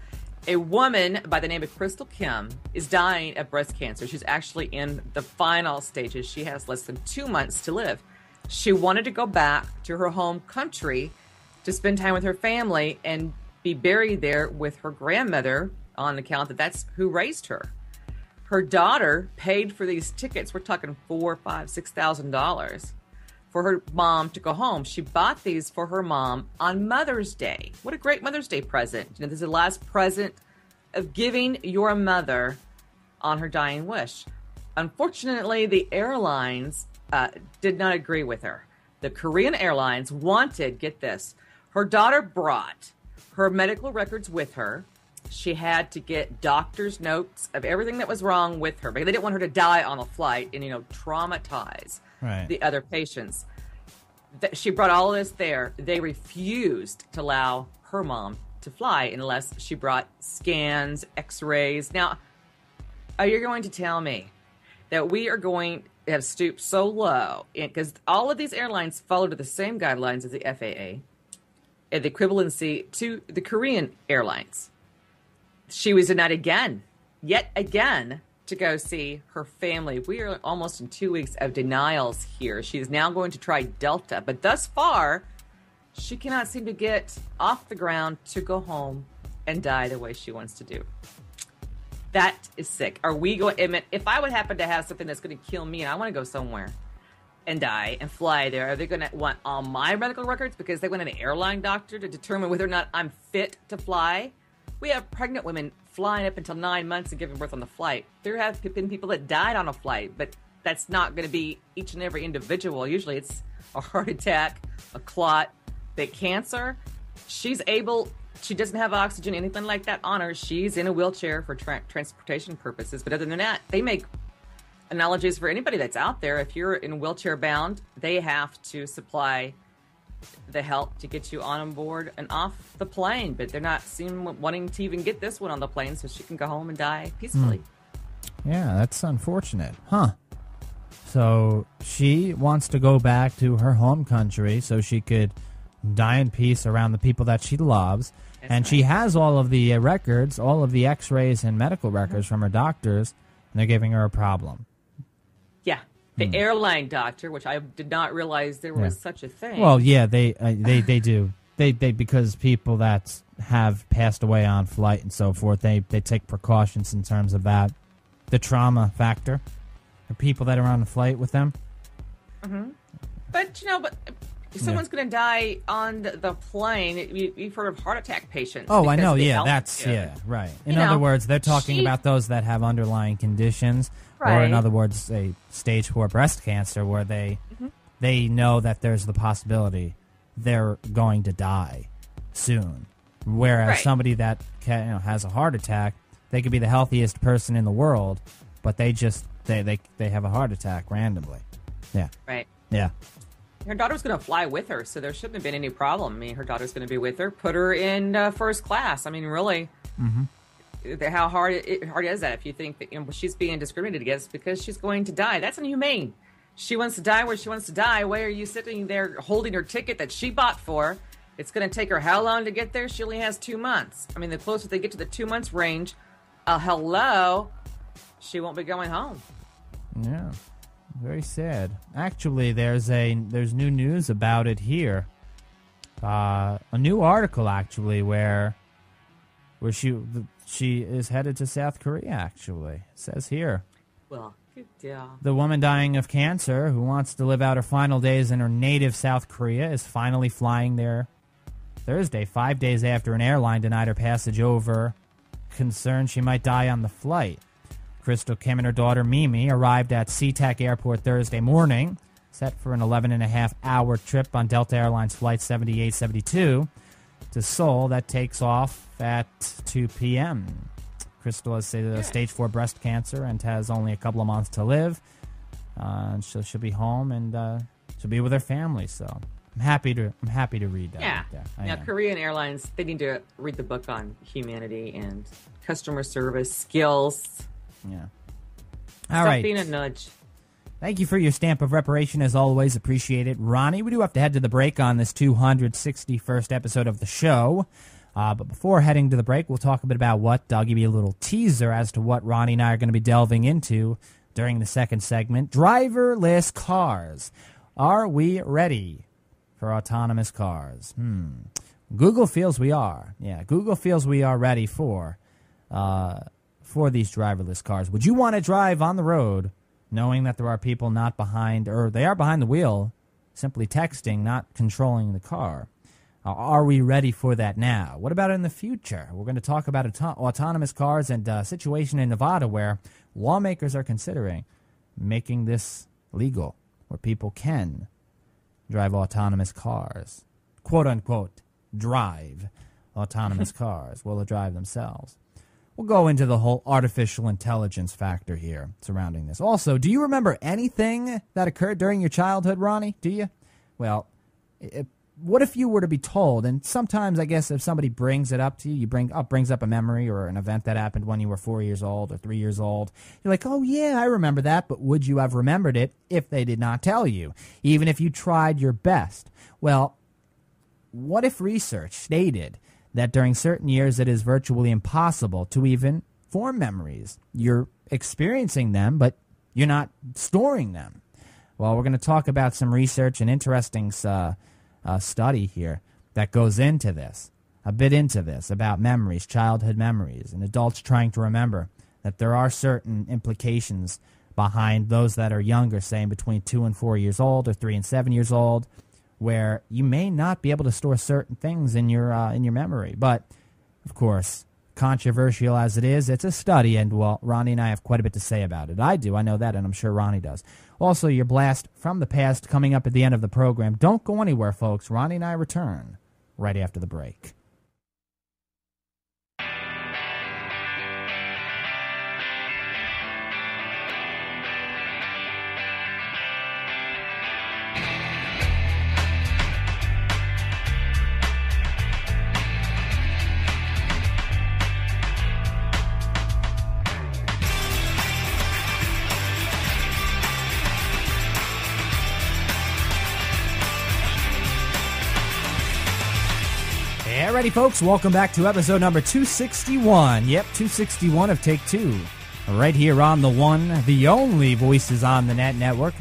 [SPEAKER 2] A woman by the name of Crystal Kim is dying of breast cancer. She's actually in the final stages. She has less than 2 months to live. She wanted to go back to her home country to spend time with her family and be buried there with her grandmother on account that that's who raised her. Her daughter paid for these tickets. We're talking $4,000, $5,000, $6,000 for her mom to go home. She bought these for her mom on Mother's Day. What a great Mother's Day present. This is the last present of giving your mother on her dying wish. Unfortunately, the airlines did not agree with her. The Korean Airlines wanted, get this, her daughter brought her medical records with her. She had to get doctor's notes of everything that was wrong with her because they didn't want her to die on the flight and, traumatize the other patients. She brought all of this there. They refused to allow her mom to fly unless she brought scans, x-rays. Now, are you going to tell me that we are going to have stooped so low? Because all of these airlines follow to the same guidelines as the FAA and the equivalency to the Korean Airlines. She was denied yet again, to go see her family. We are almost in 2 weeks of denials here. She is now going to try Delta, but thus far, she cannot seem to get off the ground to go home and die the way she wants to do. That is sick. Are we going? If I would happen to have something that's going to kill me and I want to go somewhere and die and fly there, are they going to want all my medical records because they want an airline doctor to determine whether or not I'm fit to fly? We have pregnant women flying up until 9 months and giving birth on the flight. There have been people that died on a flight, but that's not going to be each and every individual. Usually it's a heart attack, a clot, that cancer. She doesn't have oxygen, anything like that on her. She's in a wheelchair for transportation purposes. But other than that, they make analogies for anybody that's out there. If you're in wheelchair bound, they have to supply the help to get you on board and off the plane. But they're not wanting to even get this one on the plane so she can go home and die peacefully.
[SPEAKER 1] Yeah, that's unfortunate. Huh. So she wants to go back to her home country so she could die in peace around the people that she loves. That's and right. She has all of the records, all of the x-rays and medical records from her doctors, and they're giving her a problem.
[SPEAKER 2] Yeah. The airline doctor, which I did not realize there was such a thing.
[SPEAKER 1] Well, yeah, they do. They because people that have passed away on flight and so forth, they take precautions in terms of that. The trauma factor. The people that are on the flight with them. Mm-hmm.
[SPEAKER 2] But if someone's going to die on the plane, you've heard of heart attack patients.
[SPEAKER 1] Oh, I know. Yeah, right. In other words, they're talking about those that have underlying conditions, or in other words, a stage 4 breast cancer, where they know that there's the possibility they're going to die soon. Whereas somebody that has a heart attack, they could be the healthiest person in the world, but they just they have a heart attack randomly. Yeah. Right. Yeah.
[SPEAKER 2] Her daughter's going to fly with her, so there shouldn't have been any problem. I mean, her daughter's going to be with her. Put her in first class. I mean, really, how hard is that if you think that she's being discriminated against because she's going to die? That's inhumane. She wants to die where she wants to die. Why are you sitting there holding her ticket that she bought for? It's going to take her how long to get there? She only has 2 months. I mean, the closer they get to the 2 months range, she won't be going home.
[SPEAKER 1] Yeah. Very sad. Actually, there's new news about it here. A new article actually where she is headed to South Korea. Actually, it says here.
[SPEAKER 2] Well, good deal.
[SPEAKER 1] The woman dying of cancer who wants to live out her final days in her native South Korea is finally flying there Thursday, 5 days after an airline denied her passage over, concerned she might die on the flight. Crystal Kim and her daughter Mimi arrived at SeaTac Airport Thursday morning, set for an 11.5-hour trip on Delta Airlines Flight 7872 to Seoul that takes off at 2 p.m. Crystal has stage 4 breast cancer and has only a couple of months to live. So she'll be home and she'll be with her family. So I'm happy to read that.
[SPEAKER 2] Yeah. Now, Korean Airlines, they need to read the book on humanity and customer service skills.
[SPEAKER 1] Yeah.
[SPEAKER 2] All right. Stop being a nudge.
[SPEAKER 1] Thank you for your stamp of reparation, as always. Appreciate it. Ronnie, we do have to head to the break on this 261st episode of the show. But before heading to the break, we'll talk a bit about I'll give you a little teaser as to what Ronnie and I are going to be delving into during the second segment. Driverless cars. Are we ready for autonomous cars? Google feels we are. Yeah, Google feels we are ready for these driverless cars. Would you want to drive on the road knowing that there are people not behind, or they are behind the wheel, simply texting, not controlling the car? Are we ready for that now? What about in the future? We're going to talk about autonomous cars and a situation in Nevada where lawmakers are considering making this legal, where people can drive autonomous cars. Quote, unquote, drive autonomous cars. Will they drive themselves? We'll go into the whole artificial intelligence factor here surrounding this. Also, do you remember anything that occurred during your childhood, Ronnie? Do you? Well, what if you were to be told, and sometimes I guess if somebody brings it up to you, brings up a memory or an event that happened when you were 4 years old or 3 years old, you're like, oh yeah, I remember that, but would you have remembered it if they did not tell you, even if you tried your best? Well, what if research stated that during certain years it is virtually impossible to even form memories? You're experiencing them, but you're not storing them. Well, we're going to talk about some research and interesting study here that goes into this, a bit into this, about memories, childhood memories, and adults trying to remember that there are certain implications behind those that are younger, saying between 2 and 4 years old or 3 and 7 years old, where you may not be able to store certain things in your memory. But, of course, controversial as it is, it's a study, and, well, Ronnie and I have quite a bit to say about it. I do, I know that, and I'm sure Ronnie does. Also, your blast from the past coming up at the end of the program. Don't go anywhere, folks. Ronnie and I return right after the break. Alrighty, folks, welcome back to episode number 261. Yep, 261 of Take Two. Right here on the one, the only Voices on the Net network.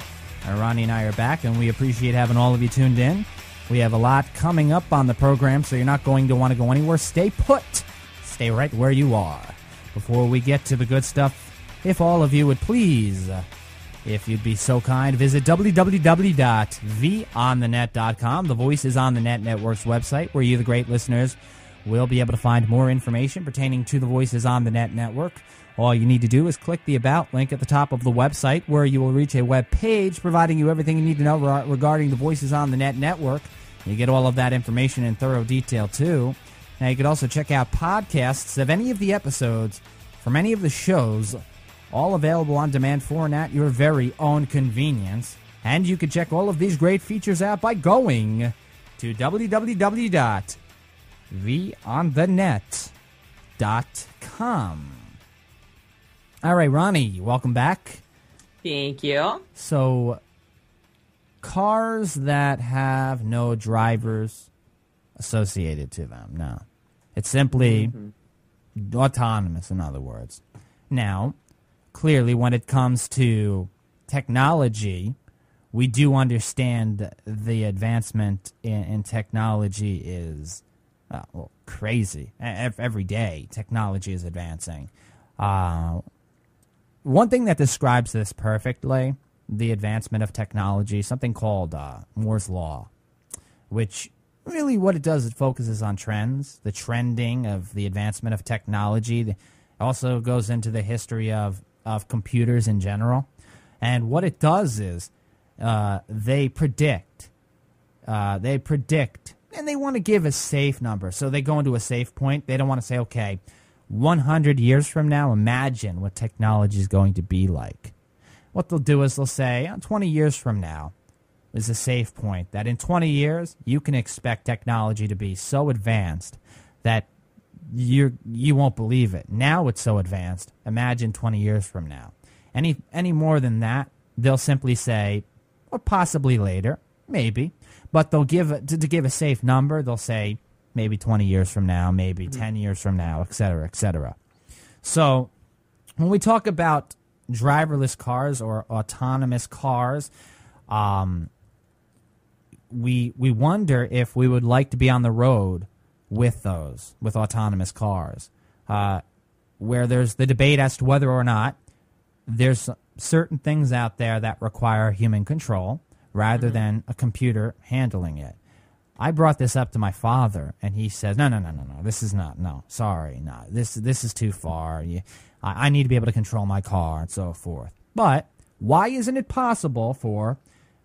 [SPEAKER 1] Ronnie and I are back, and we appreciate having all of you tuned in. We have a lot coming up on the program, so you're not going to want to go anywhere. Stay put. Stay right where you are. Before we get to the good stuff, if all of you would please, if you'd be so kind, visit www.vonthenet.com, the Voices on the Net Network's website, where you, the great listeners, will be able to find more information pertaining to the Voices on the Net Network. All you need to do is click the About link at the top of the website, where you will reach a web page providing you everything you need to know regarding the Voices on the Net Network. You get all of that information in thorough detail, too. Now, you could also check out podcasts of any of the episodes from any of the shows, all available on demand for and at your very own convenience. And you can check all of these great features out by going to www.vonthenet.com. All right, Ronnie, welcome back.
[SPEAKER 2] Thank you.
[SPEAKER 1] So, cars that have no drivers associated to them. No. It's simply autonomous, in other words. Now, clearly, when it comes to technology, we do understand the advancement in technology is crazy. Every day, technology is advancing. One thing that describes this perfectly, the advancement of technology, something called Moore's Law, which really what it does, it focuses on trends, the trending of the advancement of technology. It also goes into the history of computers in general. And what it does is they predict, and they want to give a safe number. So they go into a safe point. They don't want to say, okay, 100 years from now, imagine what technology is going to be like. What they'll do is they'll say, 20 years from now is a safe point, that in 20 years, you can expect technology to be so advanced that you won't believe it. Now it's so advanced. Imagine 20 years from now. Any more than that, they'll simply say, or possibly later, maybe, but they'll give to give a safe number. They'll say maybe 20 years from now, maybe 10 years from now, et cetera, et cetera. So when we talk about driverless cars or autonomous cars, we wonder if we would like to be on the road with those, with autonomous cars, where there's the debate as to whether or not there's certain things out there that require human control rather than a computer handling it. I brought this up to my father, and he says, no, this is not, no, sorry, no, this is too far. I need to be able to control my car and so forth. But why isn't it possible for,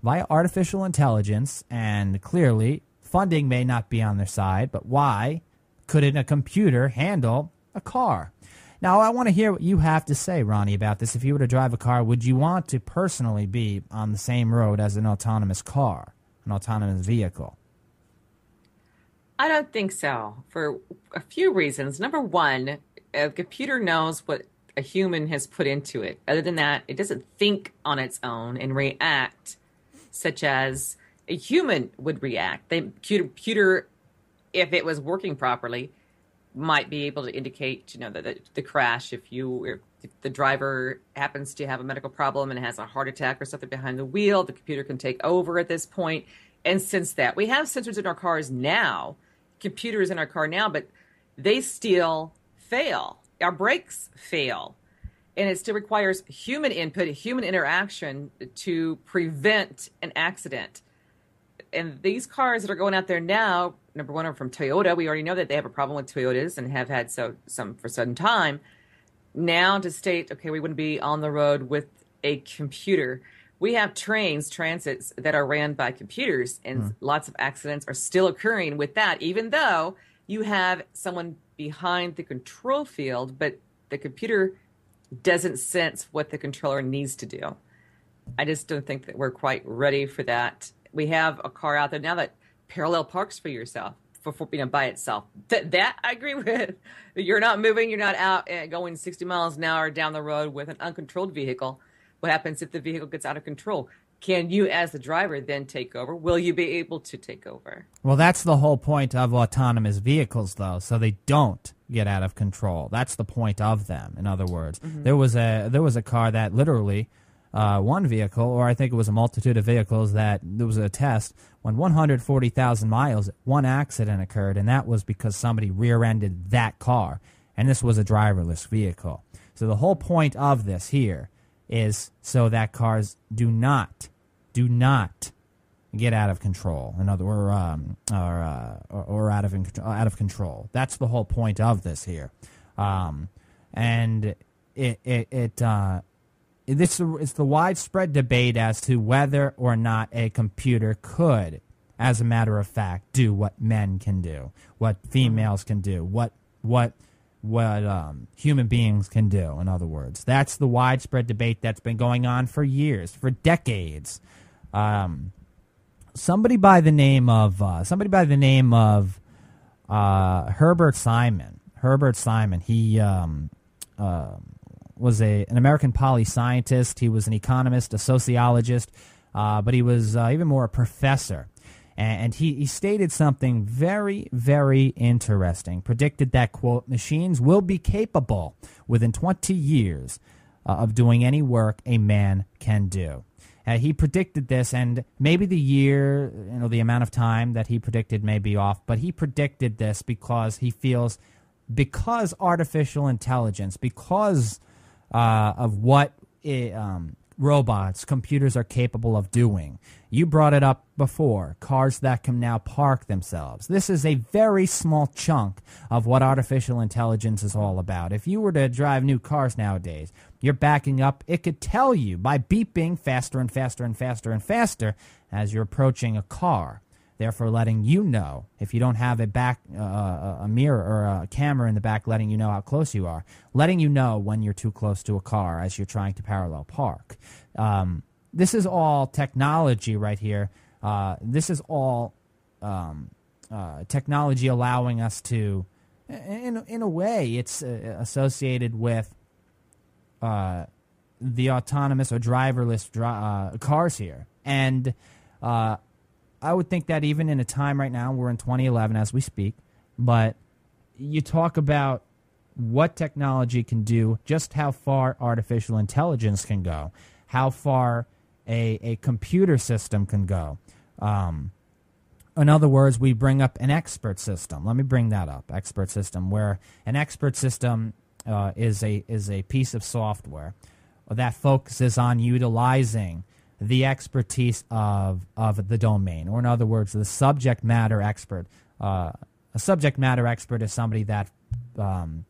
[SPEAKER 1] via artificial intelligence, and clearly funding may not be on their side, but why couldn't a computer handle a car? Now, I want to hear what you have to say, Ronnie, about this. If you were to drive a car, would you want to personally be on the same road as an autonomous car, an autonomous vehicle?
[SPEAKER 2] I don't think so, for a few reasons. Number one, a computer knows what a human has put into it. Other than that, it doesn't think on its own and react such as a human would react. The computer, if it was working properly, might be able to indicate, the crash. If the driver happens to have a medical problem and has a heart attack or something behind the wheel, the computer can take over at this point and sense that. We have sensors in our cars now, computers in our car now, but they still fail. Our brakes fail. And it still requires human input, human interaction to prevent an accident. And these cars that are going out there now number one, are from Toyota. We already know that they have a problem with Toyotas and have had some for some time. Now to state, okay, we wouldn't be on the road with a computer. We have transits that are ran by computers, and lots of accidents are still occurring with that, even though you have someone behind the control field, but the computer doesn't sense what the controller needs to do. I just don't think that we're quite ready for that. We have a car out there now that parallel parks for yourself, by itself. That I agree with. You're not moving. You're not out going 60 miles an hour down the road with an uncontrolled vehicle. What happens if the vehicle gets out of control? Can you, as the driver, then take over? Will you be able to take over?
[SPEAKER 1] Well, that's the whole point of autonomous vehicles, though, so they don't get out of control. That's the point of them. In other words, there was a car that literally one vehicle, or I think it was a multitude of vehicles, that there was a test when 140,000 miles, one accident occurred, and that was because somebody rear-ended that car, and this was a driverless vehicle. So the whole point of this here is so that cars do not get out of control. In other words, or out of control. That's the whole point of this here, and it's the widespread debate as to whether or not a computer could, as a matter of fact, do what men can do, what females can do, what human beings can do. In other words, that's the widespread debate that's been going on for years, for decades. Somebody by the name of Herbert Simon. Herbert Simon. He was an American poli-scientist. He was an economist, a sociologist, but he was even more a professor. And he stated something very, very interesting. Predicted that, quote, machines will be capable within 20 years of doing any work a man can do. He predicted this, and maybe the year, the amount of time that he predicted may be off, but he predicted this because he feels, because artificial intelligence, because of what robots, computers are capable of doing. You brought it up before, cars that can now park themselves. This is a very small chunk of what artificial intelligence is all about. If you were to drive new cars nowadays, you're backing up, it could tell you by beeping faster and faster and faster and faster as you're approaching a car, therefore letting you know, if you don't have a mirror or a camera in the back letting you know how close you are, letting you know when you're too close to a car as you're trying to parallel park. This is all technology right here. This is all technology allowing us to, in a way, it's associated with the autonomous or driverless cars here. And I would think that even in a time right now, we're in 2011 as we speak, but you talk about what technology can do, just how far artificial intelligence can go, how far a computer system can go. In other words, we bring up an expert system. Let me bring that up, expert system, where an expert system is a piece of software that focuses on utilizing the expertise of the domain, or in other words, the subject matter expert. A subject matter expert is somebody that the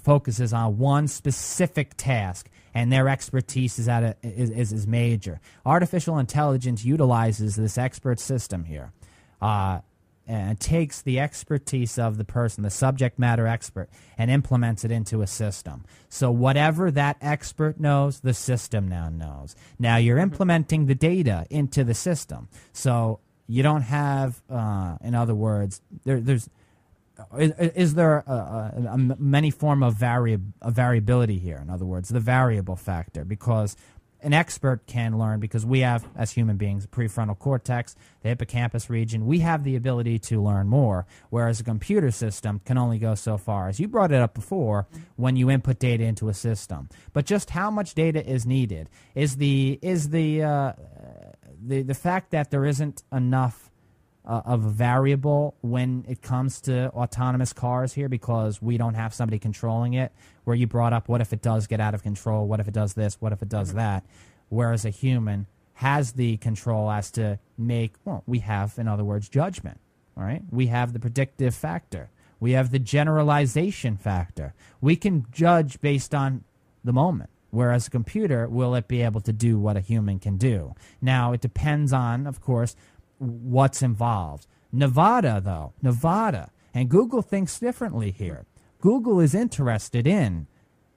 [SPEAKER 1] focus is on one specific task, and their expertise is major. Artificial intelligence utilizes this expert system here, and takes the expertise of the person, the subject matter expert, and implements it into a system. So whatever that expert knows, the system now knows. Now you're implementing the data into the system. So you don't have, in other words, is there many form of variability here? In other words, the variable factor, because an expert can learn, because we have, as human beings, the prefrontal cortex, the hippocampus region, we have the ability to learn more, whereas a computer system can only go so far. As you brought it up before, when you input data into a system. But just how much data is needed is the fact that there isn't enough of a variable when it comes to autonomous cars here, because we don't have somebody controlling it, where you brought up, what if it does get out of control, what if it does this, what if it does that, whereas a human has the control as to make, well, we have, in other words, judgment. All right, we have the predictive factor. We have the generalization factor. We can judge based on the moment, whereas a computer, will it be able to do what a human can do? Now, it depends on, of course, what's involved. Nevada, and Google thinks differently here. Google is interested in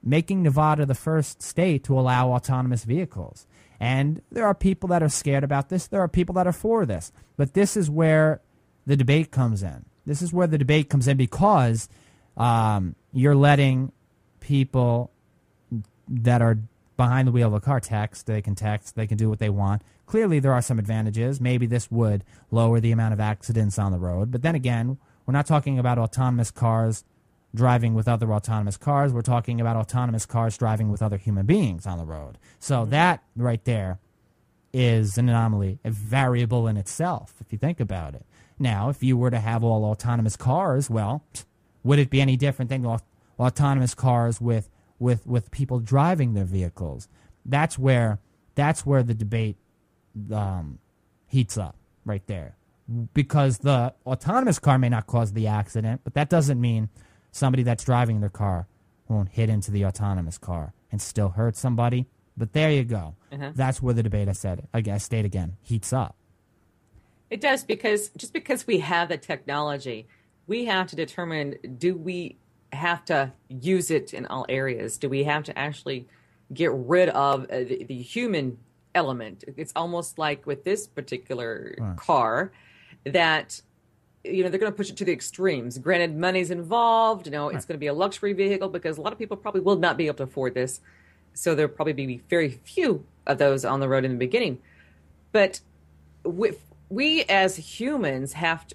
[SPEAKER 1] making Nevada the first state to allow autonomous vehicles. And there are people that are scared about this. There are people that are for this. But this is where the debate comes in. This is where the debate comes in because you're letting people that are behind the wheel of a car text, they can do what they want. Clearly, there are some advantages. Maybe this would lower the amount of accidents on the road. But then again, we're not talking about autonomous cars driving with other autonomous cars. We're talking about autonomous cars driving with other human beings on the road. So that right there is an anomaly, a variable in itself, if you think about it. Now, if you were to have all autonomous cars, well, would it be any different than autonomous cars with people driving their vehicles? That's where the debate heats up right there. Because the autonomous car may not cause the accident, but that doesn't mean somebody that's driving their car won't hit into the autonomous car and still hurt somebody. But there you go. That's where the debate, I state again, heats up.
[SPEAKER 2] It does, because just because we have the technology, we have to determine, do we have to use it in all areas? Do we have to actually get rid of the human element? It's almost like with this particular car that, they're going to push it to the extremes. Granted, money's involved. It's going to be a luxury vehicle because a lot of people probably will not be able to afford this. So there'll probably be very few of those on the road in the beginning. But we as humans have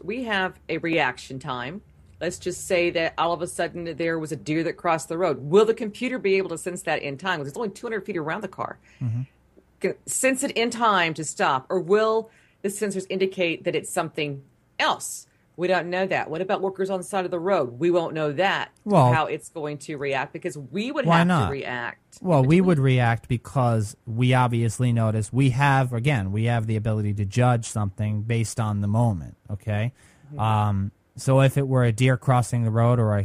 [SPEAKER 2] a reaction time. Let's just say that all of a sudden there was a deer that crossed the road. Will the computer be able to sense that in time? Because it's only 200 feet around the car. Sense it in time to stop? Or will the sensors indicate that it's something else? We don't know that. What about workers on the side of the road? We won't know that, how it's going to react, because we would have to react.
[SPEAKER 1] Well, we would react because we obviously notice we have the ability to judge something based on the moment, okay? So if it were a deer crossing the road or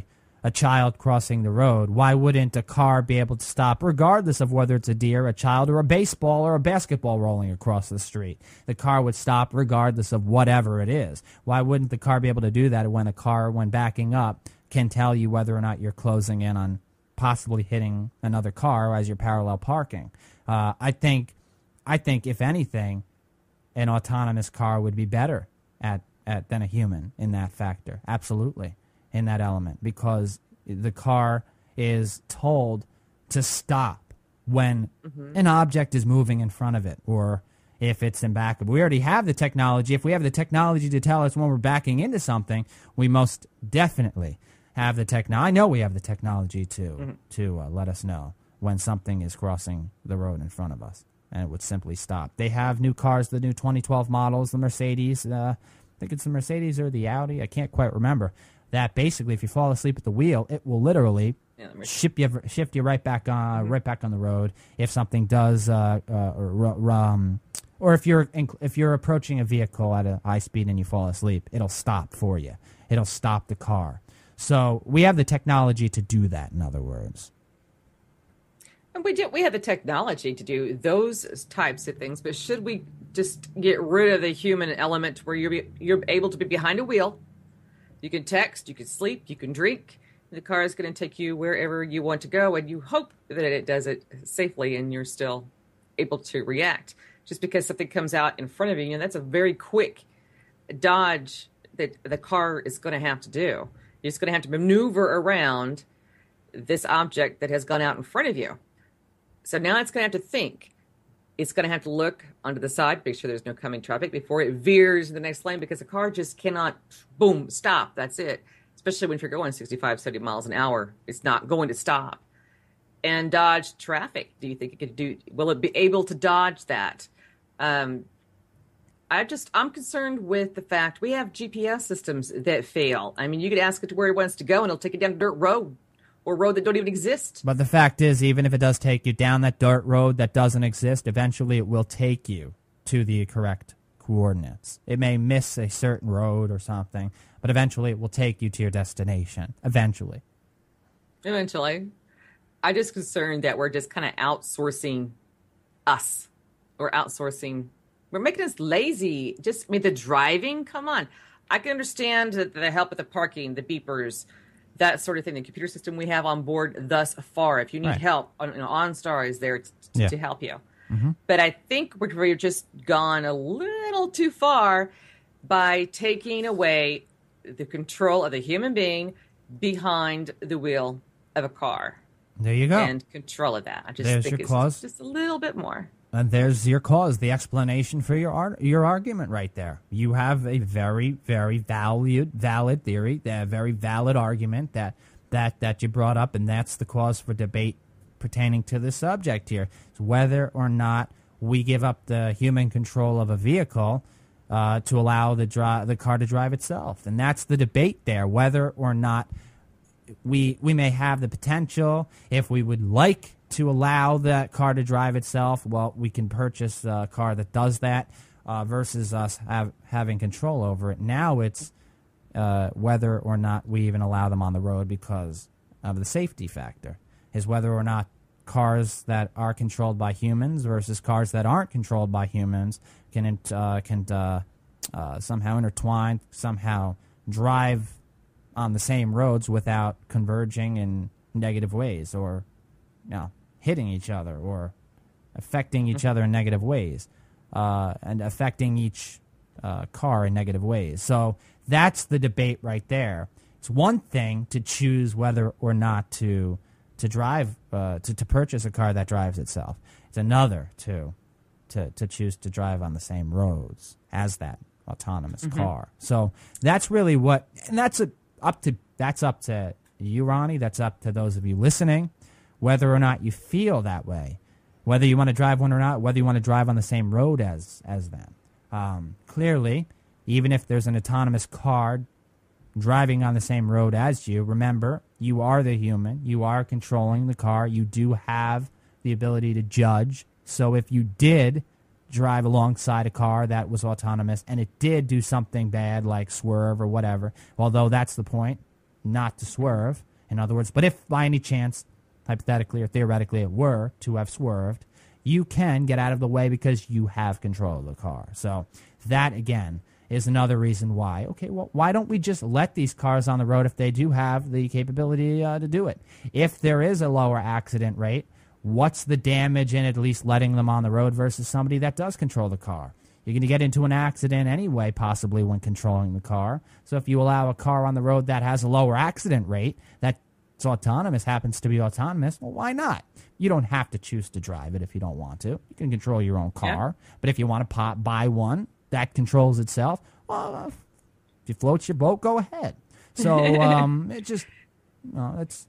[SPEAKER 1] a child crossing the road, why wouldn't a car be able to stop regardless of whether it's a deer, a child, or a baseball or a basketball rolling across the street? The car would stop regardless of whatever it is. Why wouldn't the car be able to do that when a car, when backing up, can tell you whether or not you're closing in on possibly hitting another car as you're parallel parking? I think if anything, an autonomous car would be better than a human in that factor. Absolutely. In that element, because the car is told to stop when an object is moving in front of it, or if it's in back of it. We already have the technology. If we have the technology to tell us when we're backing into something, we most definitely have the technology. I know we have the technology to let us know when something is crossing the road in front of us, and it would simply stop. They have new cars, the new 2012 models, the Mercedes. I think it's the Mercedes or the Audi. I can't quite remember. That basically, if you fall asleep at the wheel, it will literally shift you right back on the road. If something does, or if you're approaching a vehicle at a high speed and you fall asleep, it'll stop for you. It'll stop the car. So we have the technology to do that. In other words,
[SPEAKER 2] and we have the technology to do those types of things. But should we just get rid of the human element where you're able to be behind a wheel? You can text, you can sleep, you can drink. The car is going to take you wherever you want to go, and you hope that it does it safely and you're still able to react. Just because something comes out in front of you, that's a very quick dodge that the car is going to have to do. You're just going to have to maneuver around this object that has gone out in front of you. So now it's going to have to think. It's going to have to look onto the side, make sure there's no coming traffic before it veers in the next lane, because the car just cannot, boom, stop. That's it. Especially when you're going 65, 70 miles an hour. It's not going to stop. And dodge traffic. Do you think it could do? Will it be able to dodge that? I'm concerned with the fact we have GPS systems that fail. I mean, you could ask it to where it wants to go, and it'll take it down a dirt road. Or road that don't even exist.
[SPEAKER 1] But the fact is, even if it does take you down that dirt road that doesn't exist, eventually it will take you to the correct coordinates. It may miss a certain road or something, but eventually it will take you to your destination. Eventually.
[SPEAKER 2] I'm just concerned that we're just kind of outsourcing us. We're making us lazy. The driving, come on. I can understand the help with the parking, the beepers, that sort of thing, the computer system we have on board thus far. If you need help, OnStar is there to help you. Mm-hmm. But I think we're just gone a little too far by taking away the control of the human being behind the wheel of a car.
[SPEAKER 1] There you go.
[SPEAKER 2] And control of that. I just think it's just a little bit more.
[SPEAKER 1] And there's your cause, the explanation for your argument right there. You have a very, very valid theory, a very valid argument that you brought up, and that's the cause for debate pertaining to the subject here. It's whether or not we give up the human control of a vehicle to allow the car to drive itself. And that's the debate there, whether or not we may have the potential, if we would like to allow that car to drive itself, well, we can purchase a car that does that versus us having control over it. Now it's whether or not we even allow them on the road because of the safety factor, is whether or not cars that are controlled by humans versus cars that aren't controlled by humans can somehow intertwine, somehow drive on the same roads without converging in negative ways or hitting each other or affecting each other in negative ways and affecting each car in negative ways. So that's the debate right there. It's one thing to choose whether or not to drive, to purchase a car that drives itself. It's another to choose to drive on the same roads as that autonomous car. So that's really and that's up to you, Ronnie. That's up to those of you listening, whether or not you feel that way, whether you want to drive one or not, whether you want to drive on the same road as them. Clearly, even if there's an autonomous car driving on the same road as you, remember, you are the human. You are controlling the car. You do have the ability to judge. So if you did drive alongside a car that was autonomous and it did do something bad like swerve or whatever, although that's the point, not to swerve, in other words, but if by any chance, hypothetically or theoretically, it were to have swerved, you can get out of the way because you have control of the car. So that, again, is another reason why, okay, well, why don't we just let these cars on the road if they do have the capability to do it? If there is a lower accident rate, what's the damage in at least letting them on the road versus somebody that does control the car? You're going to get into an accident anyway, possibly, when controlling the car. So if you allow a car on the road that has a lower accident rate, that's autonomous, happens to be autonomous, well, why not? You don't have to choose to drive it if you don't want to. You can control your own car. Yeah. But if you want to buy one that controls itself, well, if you float your boat, go ahead. So it's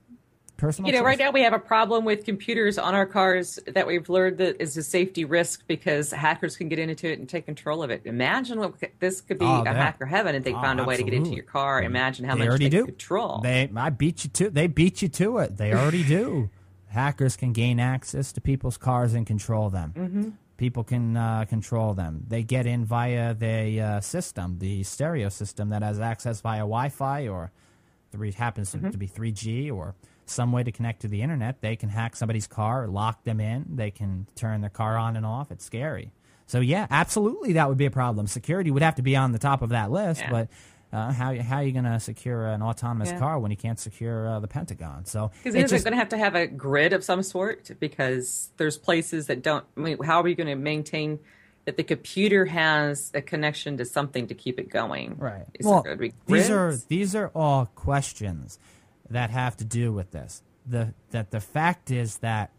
[SPEAKER 1] personal choice.
[SPEAKER 2] Right now we have a problem with computers on our cars that we've learned that is a safety risk because hackers can get into it and take control of it. Imagine what this could be a hacker heaven if they found a way to get into your car. Imagine how much they control.
[SPEAKER 1] They beat you to it. They already do. Hackers can gain access to people's cars and control them. Mm-hmm. People can control them. They get in via the system, the stereo system that has access via Wi-Fi or happens to be 3G or some way to connect to the internet. They can hack somebody's car, lock them in. They can turn their car on and off. It's scary. So, yeah, absolutely that would be a problem. Security would have to be on the top of that list, but how are you going to secure an autonomous car when you can't secure the Pentagon? So
[SPEAKER 2] because they're going to have a grid of some sort because there's places that don't. I mean, how are you going to maintain that the computer has a connection to something to keep it going?
[SPEAKER 1] Right.
[SPEAKER 2] Well,
[SPEAKER 1] these are all questions that have to do with this. The fact is that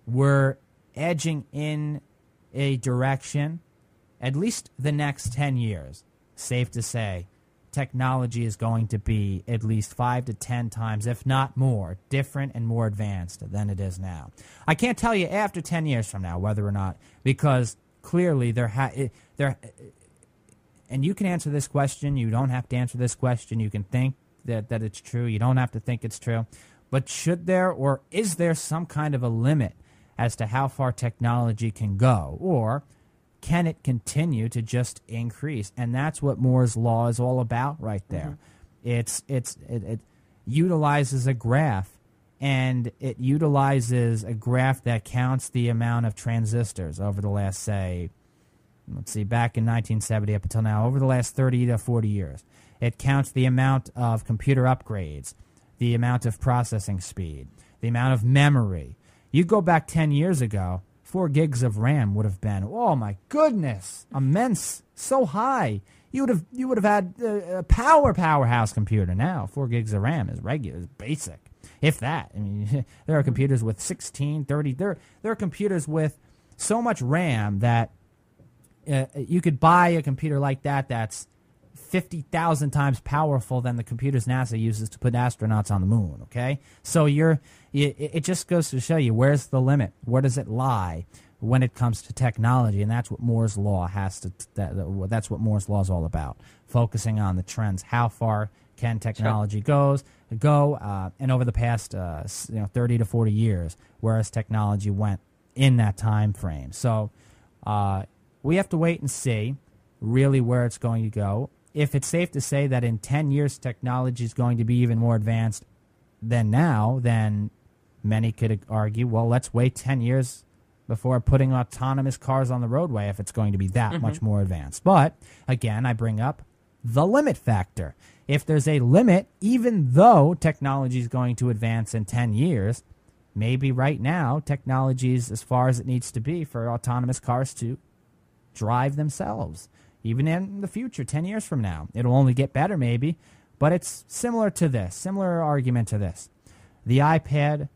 [SPEAKER 1] we're edging in a direction, at least the next 10 years, safe to say, technology is going to be at least 5 to 10 times, if not more, different and more advanced than it is now. I can't tell you after 10 years from now whether or not, because clearly and you can answer this question. You don't have to answer this question. You can think that it's true. You don't have to think it's true. But should there or is there some kind of a limit as to how far technology can go? Or can it continue to just increase? And that's what Moore's law is all about right there. It utilizes a graph, and it utilizes a graph that counts the amount of transistors over the last, say, let's see, back in 1970 up until now, over the last 30 to 40 years. It counts the amount of computer upgrades, the amount of processing speed, the amount of memory. You go back 10 years ago, 4 gigs of RAM would have been, oh my goodness, immense, so high. You would have had a powerhouse computer. Now 4 gigs of RAM is regular, is basic, if that. I mean, there are computers with 16, 30. There are computers with so much RAM that you could buy a computer like that that's 50,000 times powerful than the computers NASA uses to put astronauts on the moon, okay? So it just goes to show you, where's the limit? Where does it lie when it comes to technology? And that's what Moore's law that's what Moore's law is all about, focusing on the trends. How far can technology go? And over the past 30 to 40 years, whereas technology went in that time frame. So we have to wait and see really where it's going to go. If it's safe to say that in 10 years technology is going to be even more advanced than now, then many could argue, well, let's wait 10 years before putting autonomous cars on the roadway if it's going to be that much more advanced. But, again, I bring up the limit factor. If there's a limit, even though technology is going to advance in 10 years, maybe right now technology is as far as it needs to be for autonomous cars to drive themselves. Even in the future, 10 years from now, it'll only get better maybe, but it's similar to this, similar argument to this. The iPad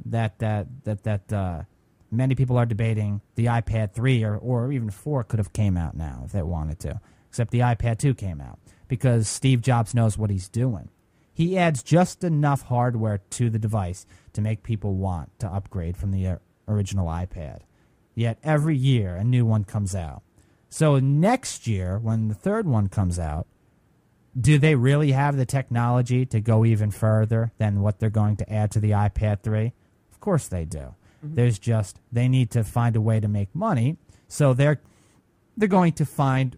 [SPEAKER 1] that many people are debating, the iPad 3 or even 4 could have came out now if they wanted to, except the iPad 2 came out because Steve Jobs knows what he's doing. He adds just enough hardware to the device to make people want to upgrade from the original iPad. Yet every year a new one comes out. So next year, when the third one comes out, do they really have the technology to go even further than what they're going to add to the iPad 3? Of course they do. There's just, they need to find a way to make money, so they're going to find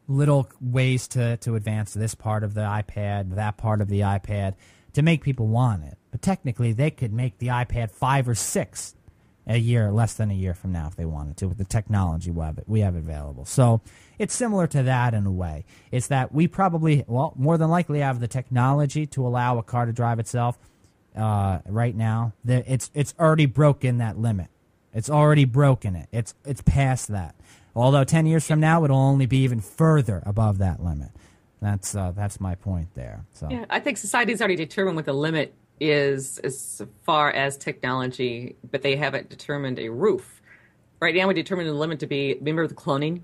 [SPEAKER 1] little ways to advance this part of the iPad, that part of the iPad, to make people want it. But technically, they could make the iPad 5 or 6 a year, less than a year from now if they wanted to, with the technology we have available. So it's similar to that in a way. It's that we probably, well, more than likely have the technology to allow a car to drive itself right now. It's already broken that limit. It's already broken it. It's past that. Although 10 years from now, it'll only be even further above that limit. That's my point there. So
[SPEAKER 2] yeah, I think society's already determined what the limit is as far as technology, but they haven't determined a roof. Right now, we determined the limit to be, remember the cloning?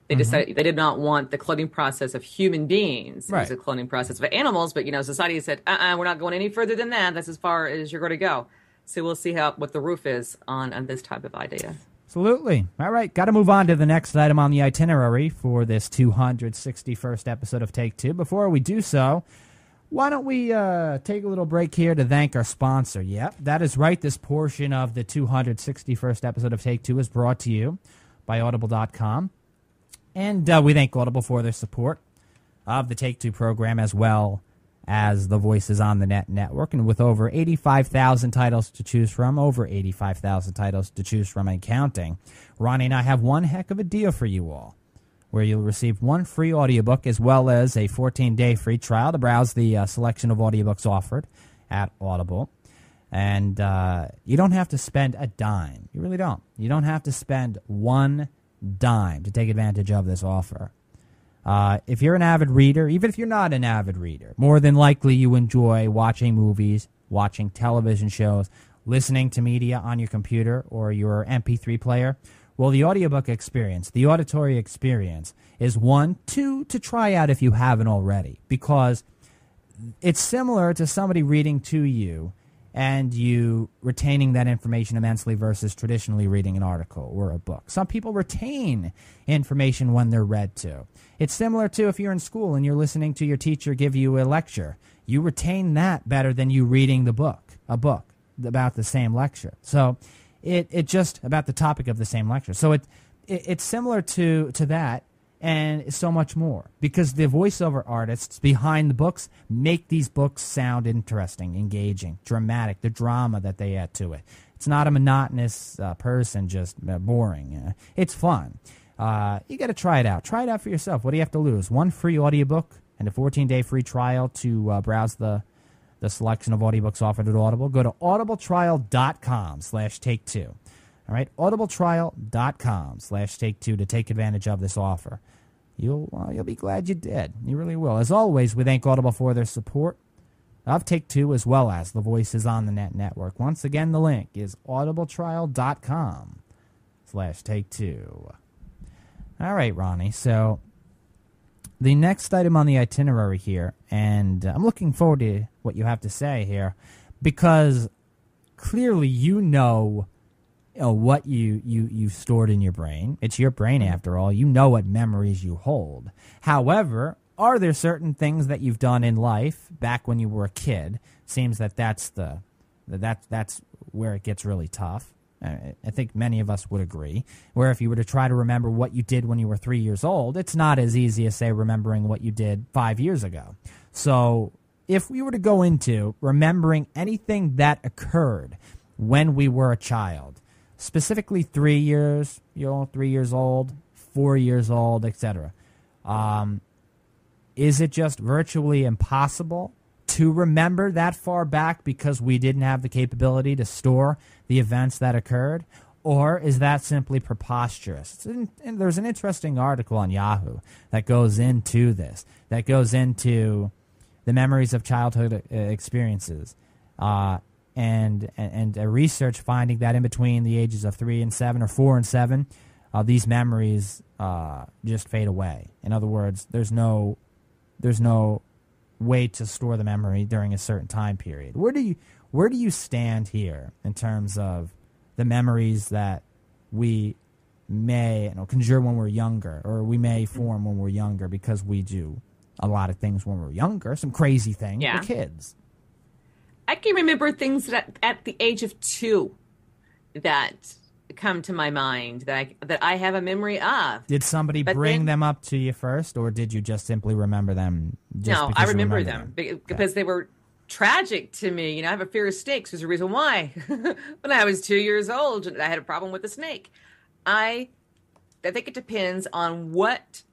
[SPEAKER 2] They decided they did not want the cloning process of human beings. It was a cloning process of animals, but society said, we're not going any further than that. That's as far as you're going to go. So we'll see what the roof is on this type of idea.
[SPEAKER 1] Absolutely. All right, got to move on to the next item on the itinerary for this 261st episode of Take Two. Before we do so, why don't we take a little break here to thank our sponsor? Yep, that is right. This portion of the 261st episode of Take Two is brought to you by Audible.com. And we thank Audible for their support of the Take Two program as well as the Voices on the Net network. And with over 85,000 titles to choose from, and counting, Ronnie and I have one heck of a deal for you all, where you'll receive one free audiobook as well as a 14-day free trial to browse the selection of audiobooks offered at Audible. And you don't have to spend a dime. You really don't. You don't have to spend one dime to take advantage of this offer. If you're an avid reader, even if you're not an avid reader, more than likely you enjoy watching movies, watching television shows, listening to media on your computer or your MP3 player. Well, the audiobook experience, the auditory experience, is to try out if you haven't already, because it's similar to somebody reading to you and you retaining that information immensely versus traditionally reading an article or a book. Some people retain information when they're read to. It's similar to if you're in school and you're listening to your teacher give you a lecture. You retain that better than you reading a book about the same lecture. So it just about the topic of the same lecture. So it's similar to that and so much more, because the voiceover artists behind the books make these books sound interesting, engaging, dramatic, the drama that they add to it. It's not a monotonous person just boring. It's fun. You got to try it out. Try it out for yourself. What do you have to lose? One free audiobook and a 14-day free trial to browse the selection of audiobooks offered at Audible. Go to audibletrial.com/take2. All right, audibletrial.com/take2 to take advantage of this offer. You'll be glad you did. You really will. As always, we thank Audible for their support of Take Two as well as the Voices on the Net network. Once again, the link is audibletrial.com/take2. All right, Ronnie. So the next item on the itinerary here, and I'm looking forward to what you have to say here, because clearly you know what you stored in your brain. It's your brain, after all. You know what memories you hold. However, are there certain things that you've done in life back when you were a kid? Seems that's where it gets really tough. I think many of us would agree, where if you were to try to remember what you did when you were 3 years old, it's not as easy as, say, remembering what you did 5 years ago. So if we were to go into remembering anything that occurred when we were a child, specifically 3 years, 3 years old, 4 years old, etc., is it just virtually impossible to remember that far back because we didn't have the capability to store the events that occurred? Or is that simply preposterous? And there's an interesting article on Yahoo that goes into this, that goes into the memories of childhood experiences, and a research finding that in between the ages of 3 and 7 or 4 and 7, these memories just fade away. In other words, there's no way to store the memory during a certain time period. Where do you stand here in terms of the memories that we may conjure when we're younger, or we may form when we're younger because we do a lot of things when we're younger, some crazy things. We're kids.
[SPEAKER 2] I can remember things that at the age of 2 that come to my mind that I have a memory of.
[SPEAKER 1] Did somebody bring them up to you first, or did you just simply remember them?
[SPEAKER 2] No, I remember them because they were tragic to me. I have a fear of snakes. There's a reason why. When I was 2 years old, I had a problem with a snake. I think it depends on what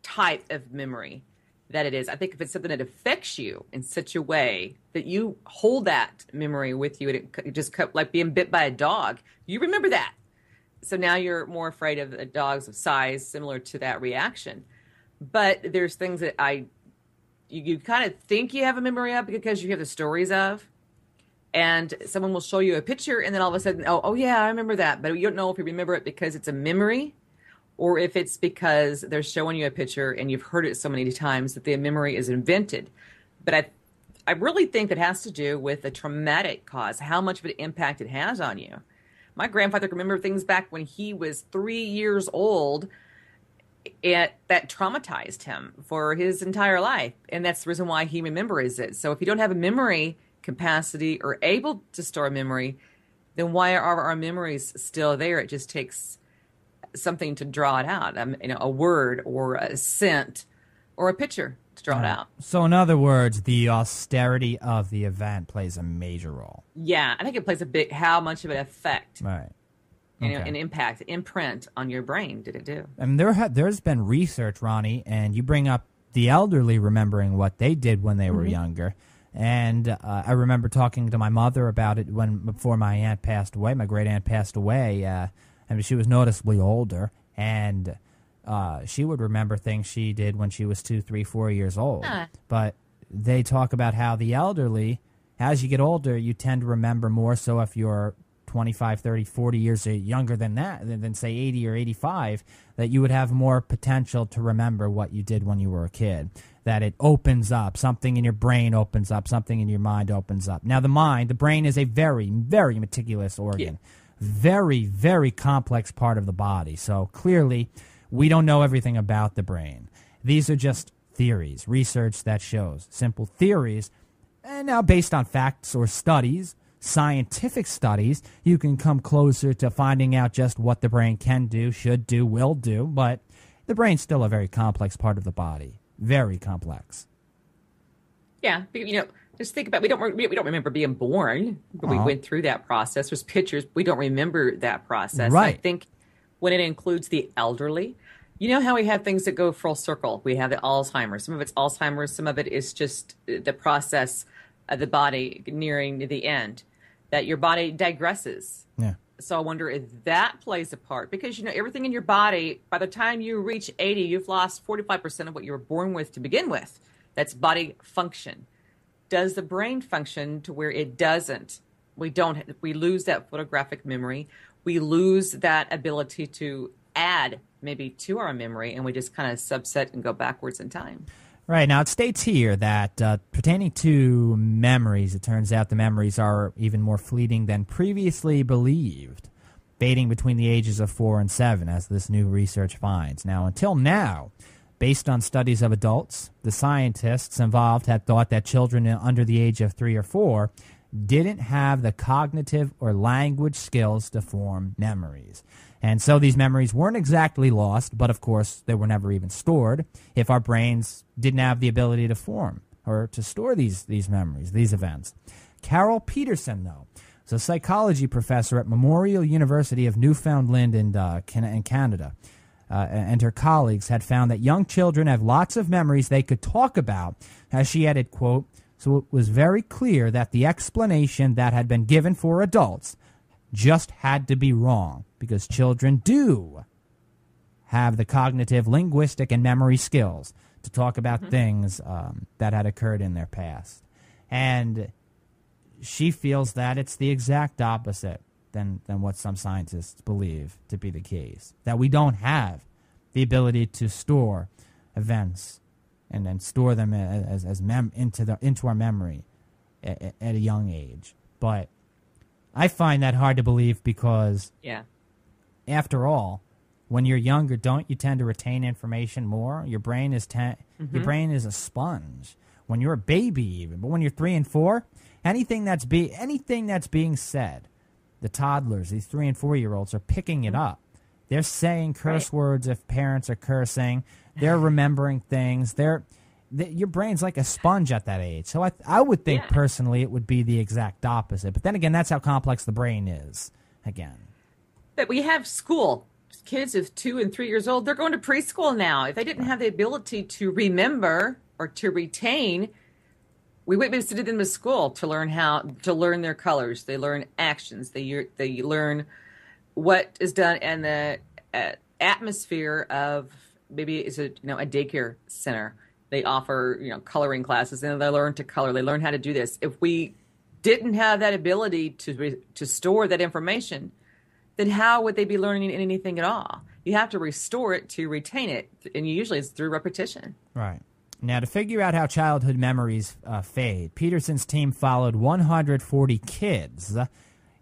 [SPEAKER 2] type of memory that it is. I think if it's something that affects you in such a way that you hold that memory with you, and it just like being bit by a dog, you remember that. So now you're more afraid of dogs of size similar to that reaction. But there's things that you kind of think you have a memory of because you have the stories of, and someone will show you a picture, and then all of a sudden, oh yeah, I remember that. But you don't know if you remember it because it's a memory, or if it's because they're showing you a picture and you've heard it so many times that the memory is invented. But I really think that has to do with the traumatic cause, how much of an impact it has on you. My grandfather can remember things back when he was 3 years old that traumatized him for his entire life. And that's the reason why he remembers it. So if you don't have a memory capacity or able to store a memory, then why are our memories still there? It just takes something to draw it out, a word or a scent or a picture to draw it out.
[SPEAKER 1] So in other words, the austerity of the event plays a major role.
[SPEAKER 2] Yeah, I think it plays how much of an effect,
[SPEAKER 1] right?
[SPEAKER 2] An impact, imprint on your brain did it do?
[SPEAKER 1] I mean, there's been research, Ronnie, and you bring up the elderly remembering what they did when they were younger. And I remember talking to my mother about it before my aunt passed away. My great aunt passed away. She was noticeably older, and she would remember things she did when she was 2, 3, 4 years old. But they talk about how the elderly, as you get older, you tend to remember more. So if you're 25, 30, 40 years younger than that, than say 80 or 85, that you would have more potential to remember what you did when you were a kid. That it opens up, something in your brain opens up, something in your mind opens up. Now the brain is a very, very meticulous organ. Yeah. Very, very complex part of the body. So clearly, we don't know everything about the brain. These are just theories, research that shows simple theories, and now based on facts or studies, scientific studies, you can come closer to finding out just what the brain can do, should do, will do. But the brain's still a very complex part of the body. Very complex.
[SPEAKER 2] Yeah, just think about we don't remember being born, but we went through that process. There's pictures. We don't remember that process.
[SPEAKER 1] Right.
[SPEAKER 2] I think when it includes the elderly, you know how we have things that go full circle. We have the Alzheimer's. Some of it's Alzheimer's. Some of it is just the process of the body nearing the end, that your body digresses.
[SPEAKER 1] Yeah.
[SPEAKER 2] So I wonder if that plays a part, because everything in your body, by the time you reach 80, you've lost 45% of what you were born with to begin with. That's body function. Does the brain function to where it doesn't? We lose that photographic memory. We lose that ability to add maybe to our memory, and we just kind of subset and go backwards in time.
[SPEAKER 1] Right. Now, it states here that pertaining to memories, it turns out the memories are even more fleeting than previously believed, fading between the ages of 4 and 7, as this new research finds. Now, until now, based on studies of adults, the scientists involved had thought that children under the age of 3 or 4 didn't have the cognitive or language skills to form memories. And so these memories weren't exactly lost, but of course they were never even stored if our brains didn't have the ability to form or to store these memories, these events. Carol Peterson, though, is a psychology professor at Memorial University of Newfoundland in Canada, and her colleagues had found that young children have lots of memories they could talk about, as she added, quote, "So it was very clear that the explanation that had been given for adults just had to be wrong, because children do have the cognitive, linguistic, and memory skills to talk about things that had occurred in their past." And she feels that it's the exact opposite than what some scientists believe to be the case, that we don't have the ability to store events and then store them into our memory at a young age. But I find that hard to believe, because after all, when you're younger, don't you tend to retain information more? Your brain is your brain is a sponge. When you're a baby, even, but when you're 3 and 4, anything that's being said, the toddlers, these 3 and 4-year-olds, are picking it up. They're saying curse words if parents are cursing. They're remembering things. Your brain's like a sponge at that age. So I would think personally it would be the exact opposite. But then again, that's how complex the brain is. Again,
[SPEAKER 2] but we have school kids of 2 and 3 years old. They're going to preschool now. If they didn't have the ability to remember or to retain, we wouldn't have sent them to school to learn their colors. They learn actions. They learn what is done in the atmosphere of, maybe it's a daycare center. They offer coloring classes, and they learn to color. They learn how to do this. If we didn't have that ability to store that information, then how would they be learning anything at all? You have to restore it to retain it, and usually it's through repetition.
[SPEAKER 1] Right. Now, to figure out how childhood memories fade, Peterson's team followed 140 kids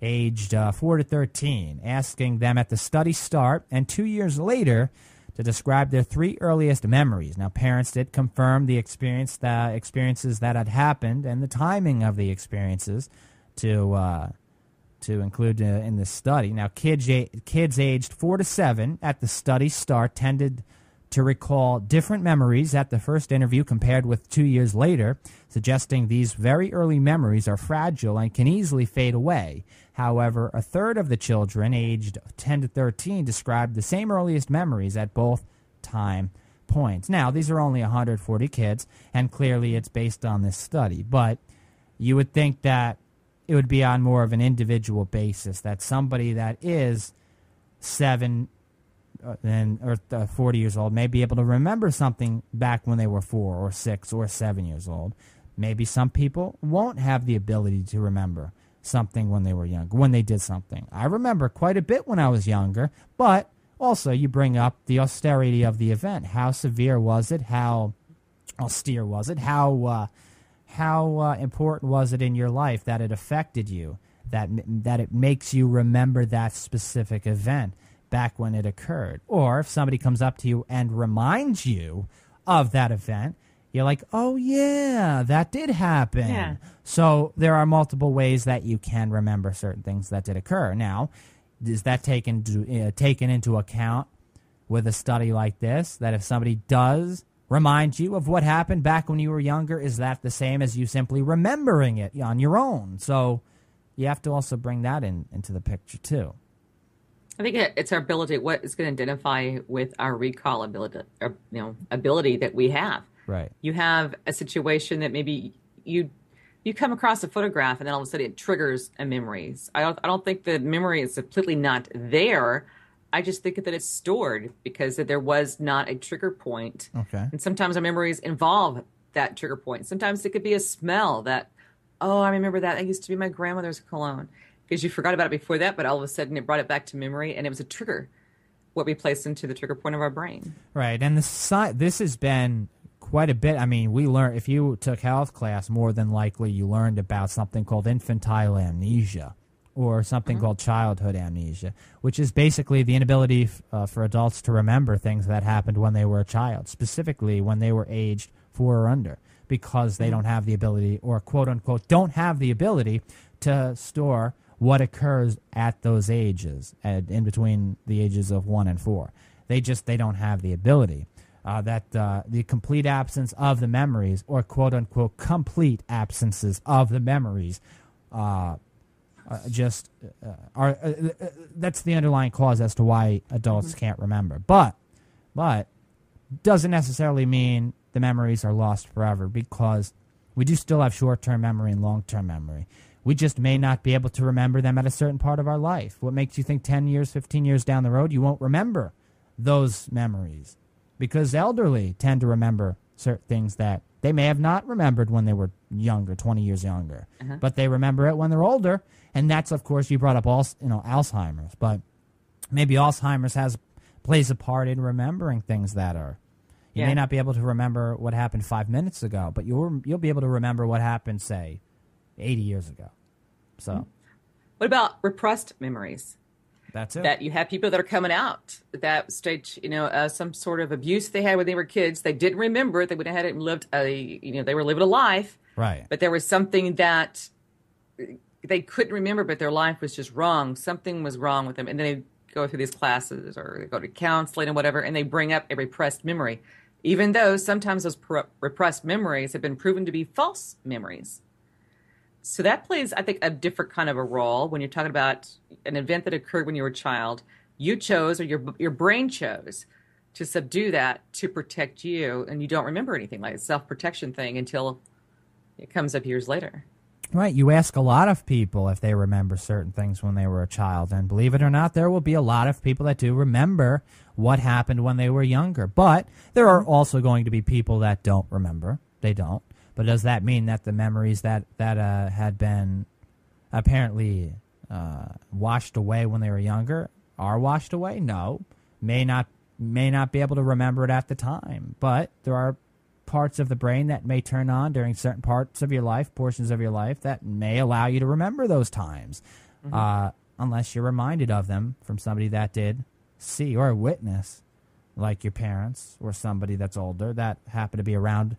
[SPEAKER 1] aged 4 to 13, asking them at the study start and 2 years later to describe their 3 earliest memories. Now, parents did confirm the experiences that had happened and the timing of the experiences to include in this study. Now, kids aged 4 to 7 at the study start tended to recall different memories at the first interview compared with 2 years later, suggesting these very early memories are fragile and can easily fade away. However, a third of the children aged 10 to 13 described the same earliest memories at both time points. Now, these are only 140 kids, and clearly it's based on this study, but you would think that it would be on more of an individual basis, that somebody that is 7 or 40 years old may be able to remember something back when they were 4 or 6 or 7 years old. Maybe some people won't have the ability to remember something when they were younger, when they did something. I remember quite a bit when I was younger, but also you bring up the austerity of the event. How severe was it? How austere was it? How important was it in your life that it affected you, that it makes you remember that specific event back when it occurred? Or if somebody comes up to you and reminds you of that event, you're like, oh, yeah, that did happen.
[SPEAKER 2] Yeah.
[SPEAKER 1] So there are multiple ways that you can remember certain things that did occur. Now, is that taken into account with a study like this, that if somebody does remind you of what happened back when you were younger, is that the same as you simply remembering it on your own? So you have to also bring that into the picture, too.
[SPEAKER 2] I think it's our ability, what is going to identify with our recall ability that we have.
[SPEAKER 1] Right.
[SPEAKER 2] You have a situation that maybe you come across a photograph and then all of a sudden it triggers a memory. I don't think the memory is completely not there. I just think that it's stored because there was not a trigger point.
[SPEAKER 1] Okay.
[SPEAKER 2] And sometimes our memories involve that trigger point. Sometimes it could be a smell that, oh, I remember that. That used to be my grandmother's cologne. Because you forgot about it before that, but all of a sudden it brought it back to memory, and it was a trigger, what we placed into the trigger point of our brain.
[SPEAKER 1] Right. And this has been quite a bit. I mean, we learned, if you took health class, more than likely you learned about something called infantile amnesia, or something called childhood amnesia, which is basically the inability for adults to remember things that happened when they were a child, specifically when they were aged 4 or under, because they don't have the ability, or quote-unquote don't have the ability to store what occurs at those ages, in between the ages of 1 and 4. They don't have the ability. The complete absence of the memories, or quote-unquote complete absences of the memories, that's the underlying cause as to why adults can't remember. But doesn't necessarily mean the memories are lost forever, because we do still have short-term memory and long-term memory. We just may not be able to remember them at a certain part of our life. What makes you think 10 years, 15 years down the road you won't remember those memories? Because elderly tend to remember certain things that they may have not remembered when they were younger, 20 years younger, but they remember it when they're older. And that's, of course, you brought up Alzheimer's, but maybe Alzheimer's plays a part in remembering things that are. You may not be able to remember what happened 5 minutes ago, but you'll be able to remember what happened, say, 80 years ago. So,
[SPEAKER 2] what about repressed memories?
[SPEAKER 1] That's it.
[SPEAKER 2] That you have people that are coming out that stage, some sort of abuse they had when they were kids. They didn't remember it. They would have had it and lived they were living a life.
[SPEAKER 1] Right.
[SPEAKER 2] But there was something that they couldn't remember, but their life was just wrong. Something was wrong with them. And then they go through these classes or they go to counseling and whatever, and they bring up a repressed memory, even though sometimes those repressed memories have been proven to be false memories. So that plays, I think, a different kind of a role when you're talking about an event that occurred when you were a child. You chose, or your brain chose, to subdue that to protect you, and you don't remember anything, like a self-protection thing, until it comes up years later.
[SPEAKER 1] Right. You ask a lot of people if they remember certain things when they were a child, and believe it or not, there will be a lot of people that do remember what happened when they were younger. But there are also going to be people that don't remember. They don't. But does that mean that the memories that had been apparently washed away when they were younger are washed away? No. May not be able to remember it at the time. But there are parts of the brain that may turn on during certain parts of your life, portions of your life, that may allow you to remember those times, unless you're reminded of them from somebody that did see or witness, like your parents or somebody that's older that happened to be around,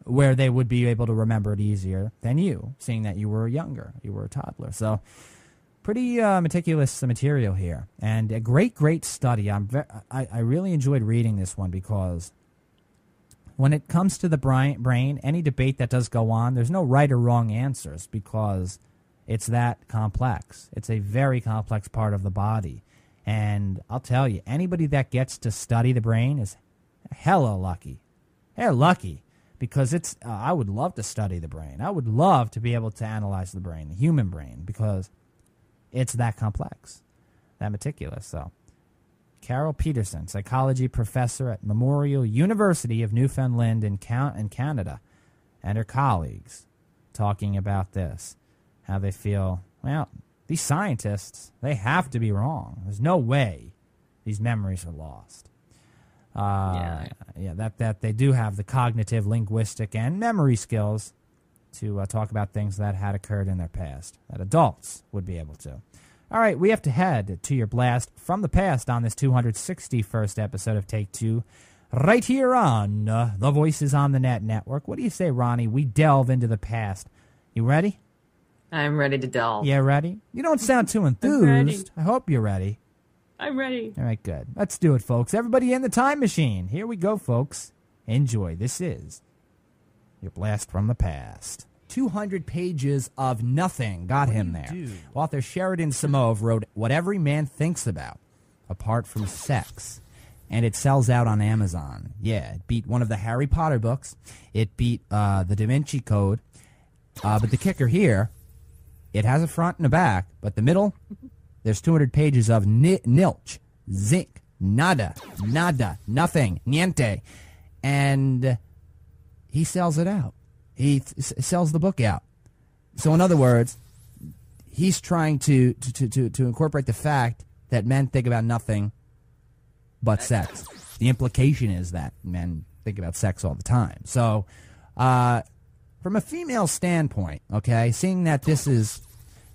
[SPEAKER 1] where they would be able to remember it easier than you, seeing that you were younger, you were a toddler. So pretty meticulous material here, and a great study. I really enjoyed reading this one, because when it comes to the brain, any debate that does go on, there's no right or wrong answers, because it's that complex. It's a very complex part of the body. And I'll tell you, anybody that gets to study the brain is hella lucky. They're lucky. Because I would love to study the brain. I would love to be able to analyze the brain, the human brain, because it's that complex, that meticulous. So, Carol Peterson, psychology professor at Memorial University of Newfoundland in Canada, and her colleagues talking about this, how they feel, well, these scientists, they have to be wrong. There's no way these memories are lost. That they do have the cognitive, linguistic, and memory skills to talk about things that had occurred in their past, that adults would be able to. All right, we have to head to your blast from the past on this 261st episode of Take Two. right here on the Voices on the Net Network. What do you say, Ronnie? We delve into the past. You ready?
[SPEAKER 2] I'm ready to delve.
[SPEAKER 1] Yeah, ready? You don't sound too enthused. I hope you're ready.
[SPEAKER 2] I'm ready.
[SPEAKER 1] All right, good. Let's do it, folks. Everybody in the time machine. Here we go, folks. Enjoy. This is your blast from the past. 200 pages of nothing got him there. Author Sheridan Samov wrote What Every Man Thinks About, apart from sex. And it sells out on Amazon. Yeah, it beat one of the Harry Potter books. It beat the Da Vinci Code. But the kicker here, it has a front and a back, but the middle, there's 200 pages of nilch, zinc, nada, nothing, niente. And he sells it out. He sells the book out. So in other words, he's trying to incorporate the fact that men think about nothing but sex. The implication is that men think about sex all the time. So from a female standpoint, okay, seeing that this is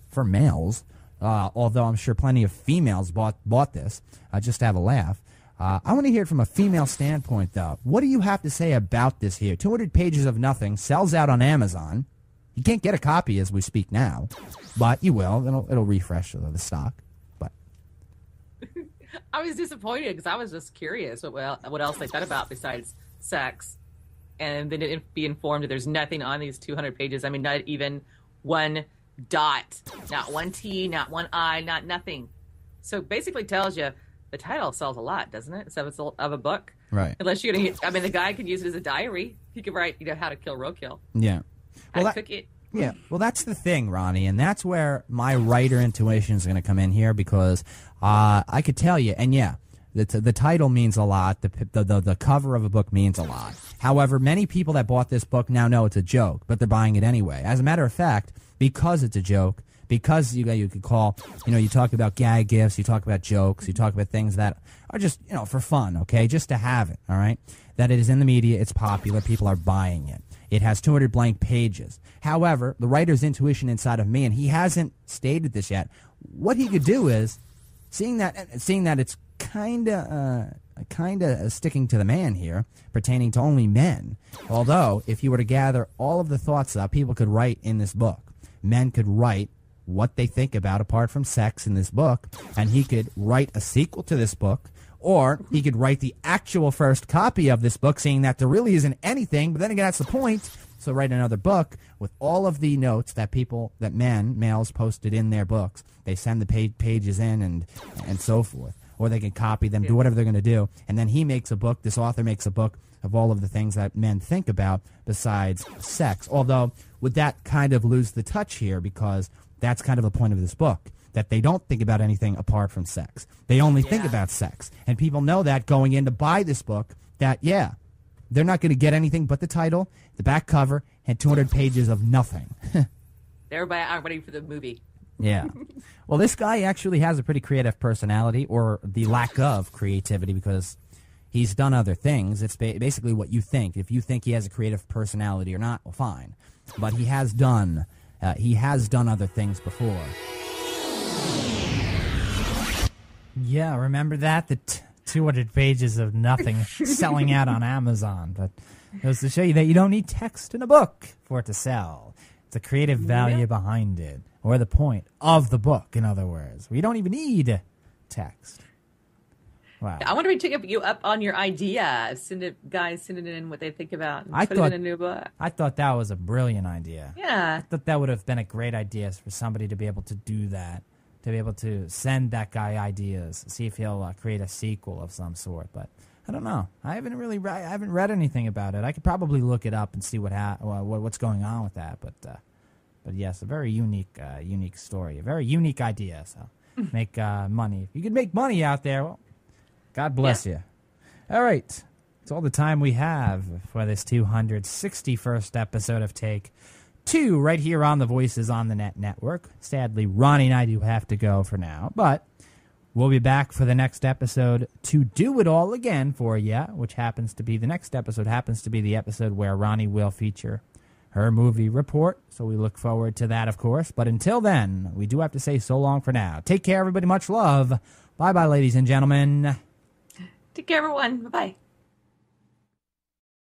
[SPEAKER 1] for males, although I'm sure plenty of females bought this just to have a laugh, I want to hear it from a female standpoint, though. What do you have to say about this here? 200 pages of nothing, sells out on Amazon. You can't get a copy as we speak now, but you will. It'll refresh the stock. But
[SPEAKER 2] I was disappointed because I was just curious what else they thought about besides sex. And they didn't be informed that there's nothing on these 200 pages. I mean, not even one dot, not one T, not one I, not nothing. So basically tells you the title sells a lot, doesn't it? Of a book.
[SPEAKER 1] Right.
[SPEAKER 2] Unless you're going to, I mean, the guy could use it as a diary. He could write, how to kill, roadkill.
[SPEAKER 1] Yeah.
[SPEAKER 2] How to cook it.
[SPEAKER 1] Yeah. Well, that's the thing, Ronnie, and that's where my writer intuition is going to come in here because I could tell you, and yeah, the title means a lot. The cover of a book means a lot. However, many people that bought this book now know it's a joke, but they're buying it anyway. As a matter of fact, because it's a joke, because you could call, you talk about gag gifts, you talk about jokes, you talk about things that are just, for fun, okay, just to have it, all right? That it is in the media, it's popular, people are buying it. It has 200 blank pages. However, the writer's intuition inside of me, and he hasn't stated this yet, what he could do is, seeing that it's kind of sticking to the man here, pertaining to only men. Although, if you were to gather all of the thoughts that people could write in this book, men could write what they think about apart from sex in this book, and he could write a sequel to this book, or he could write the actual first copy of this book, saying that there really isn't anything, but then again, that's the point. So write another book with all of the notes that males posted in their books. They send the pages in and so forth. Or they can copy them, do whatever they're going to do. And then he makes a book, this author makes a book of all of the things that men think about besides sex. Although, would that kind of lose the touch here because that's kind of the point of this book, that they don't think about anything apart from sex. They only think about sex. And people know that going in to buy this book, that, they're not going to get anything but the title, the back cover, and 200 pages of nothing.
[SPEAKER 2] Everybody out ready for the movie.
[SPEAKER 1] Yeah. Well, this guy actually has a pretty creative personality, or the lack of creativity, because he's done other things. It's basically what you think. If you think he has a creative personality or not, well, fine. But he has done other things before. Yeah, remember that? The 200 pages of nothing selling out on Amazon. But it was to show you that you don't need text in a book for it to sell. It's the creative value behind it. Or the point of the book, in other words. We don't even need text. Wow.
[SPEAKER 2] I wonder if we took you up on your idea. Guys sending in what they think about and put it in a new book.
[SPEAKER 1] I thought that was a brilliant idea.
[SPEAKER 2] Yeah.
[SPEAKER 1] I thought that would have been a great idea for somebody to be able to do that. To be able to send that guy ideas. See if he'll create a sequel of some sort. But I don't know. I haven't read anything about it. I could probably look it up and see what's going on with that. But yes, a very unique story, a very unique idea. So make money. If you can make money out there, well, God bless you. All right, that's all the time we have for this 261st episode of Take Two, right here on the Voices on the Net Network. Sadly, Ronnie and I do have to go for now, but we'll be back for the next episode to do it all again for you, which happens to be the episode where Ronnie will feature her movie report, so we look forward to that, of course. But until then, we do have to say so long for now. Take care, everybody. Much love. Bye-bye, ladies and gentlemen.
[SPEAKER 2] Take care, everyone. Bye-bye.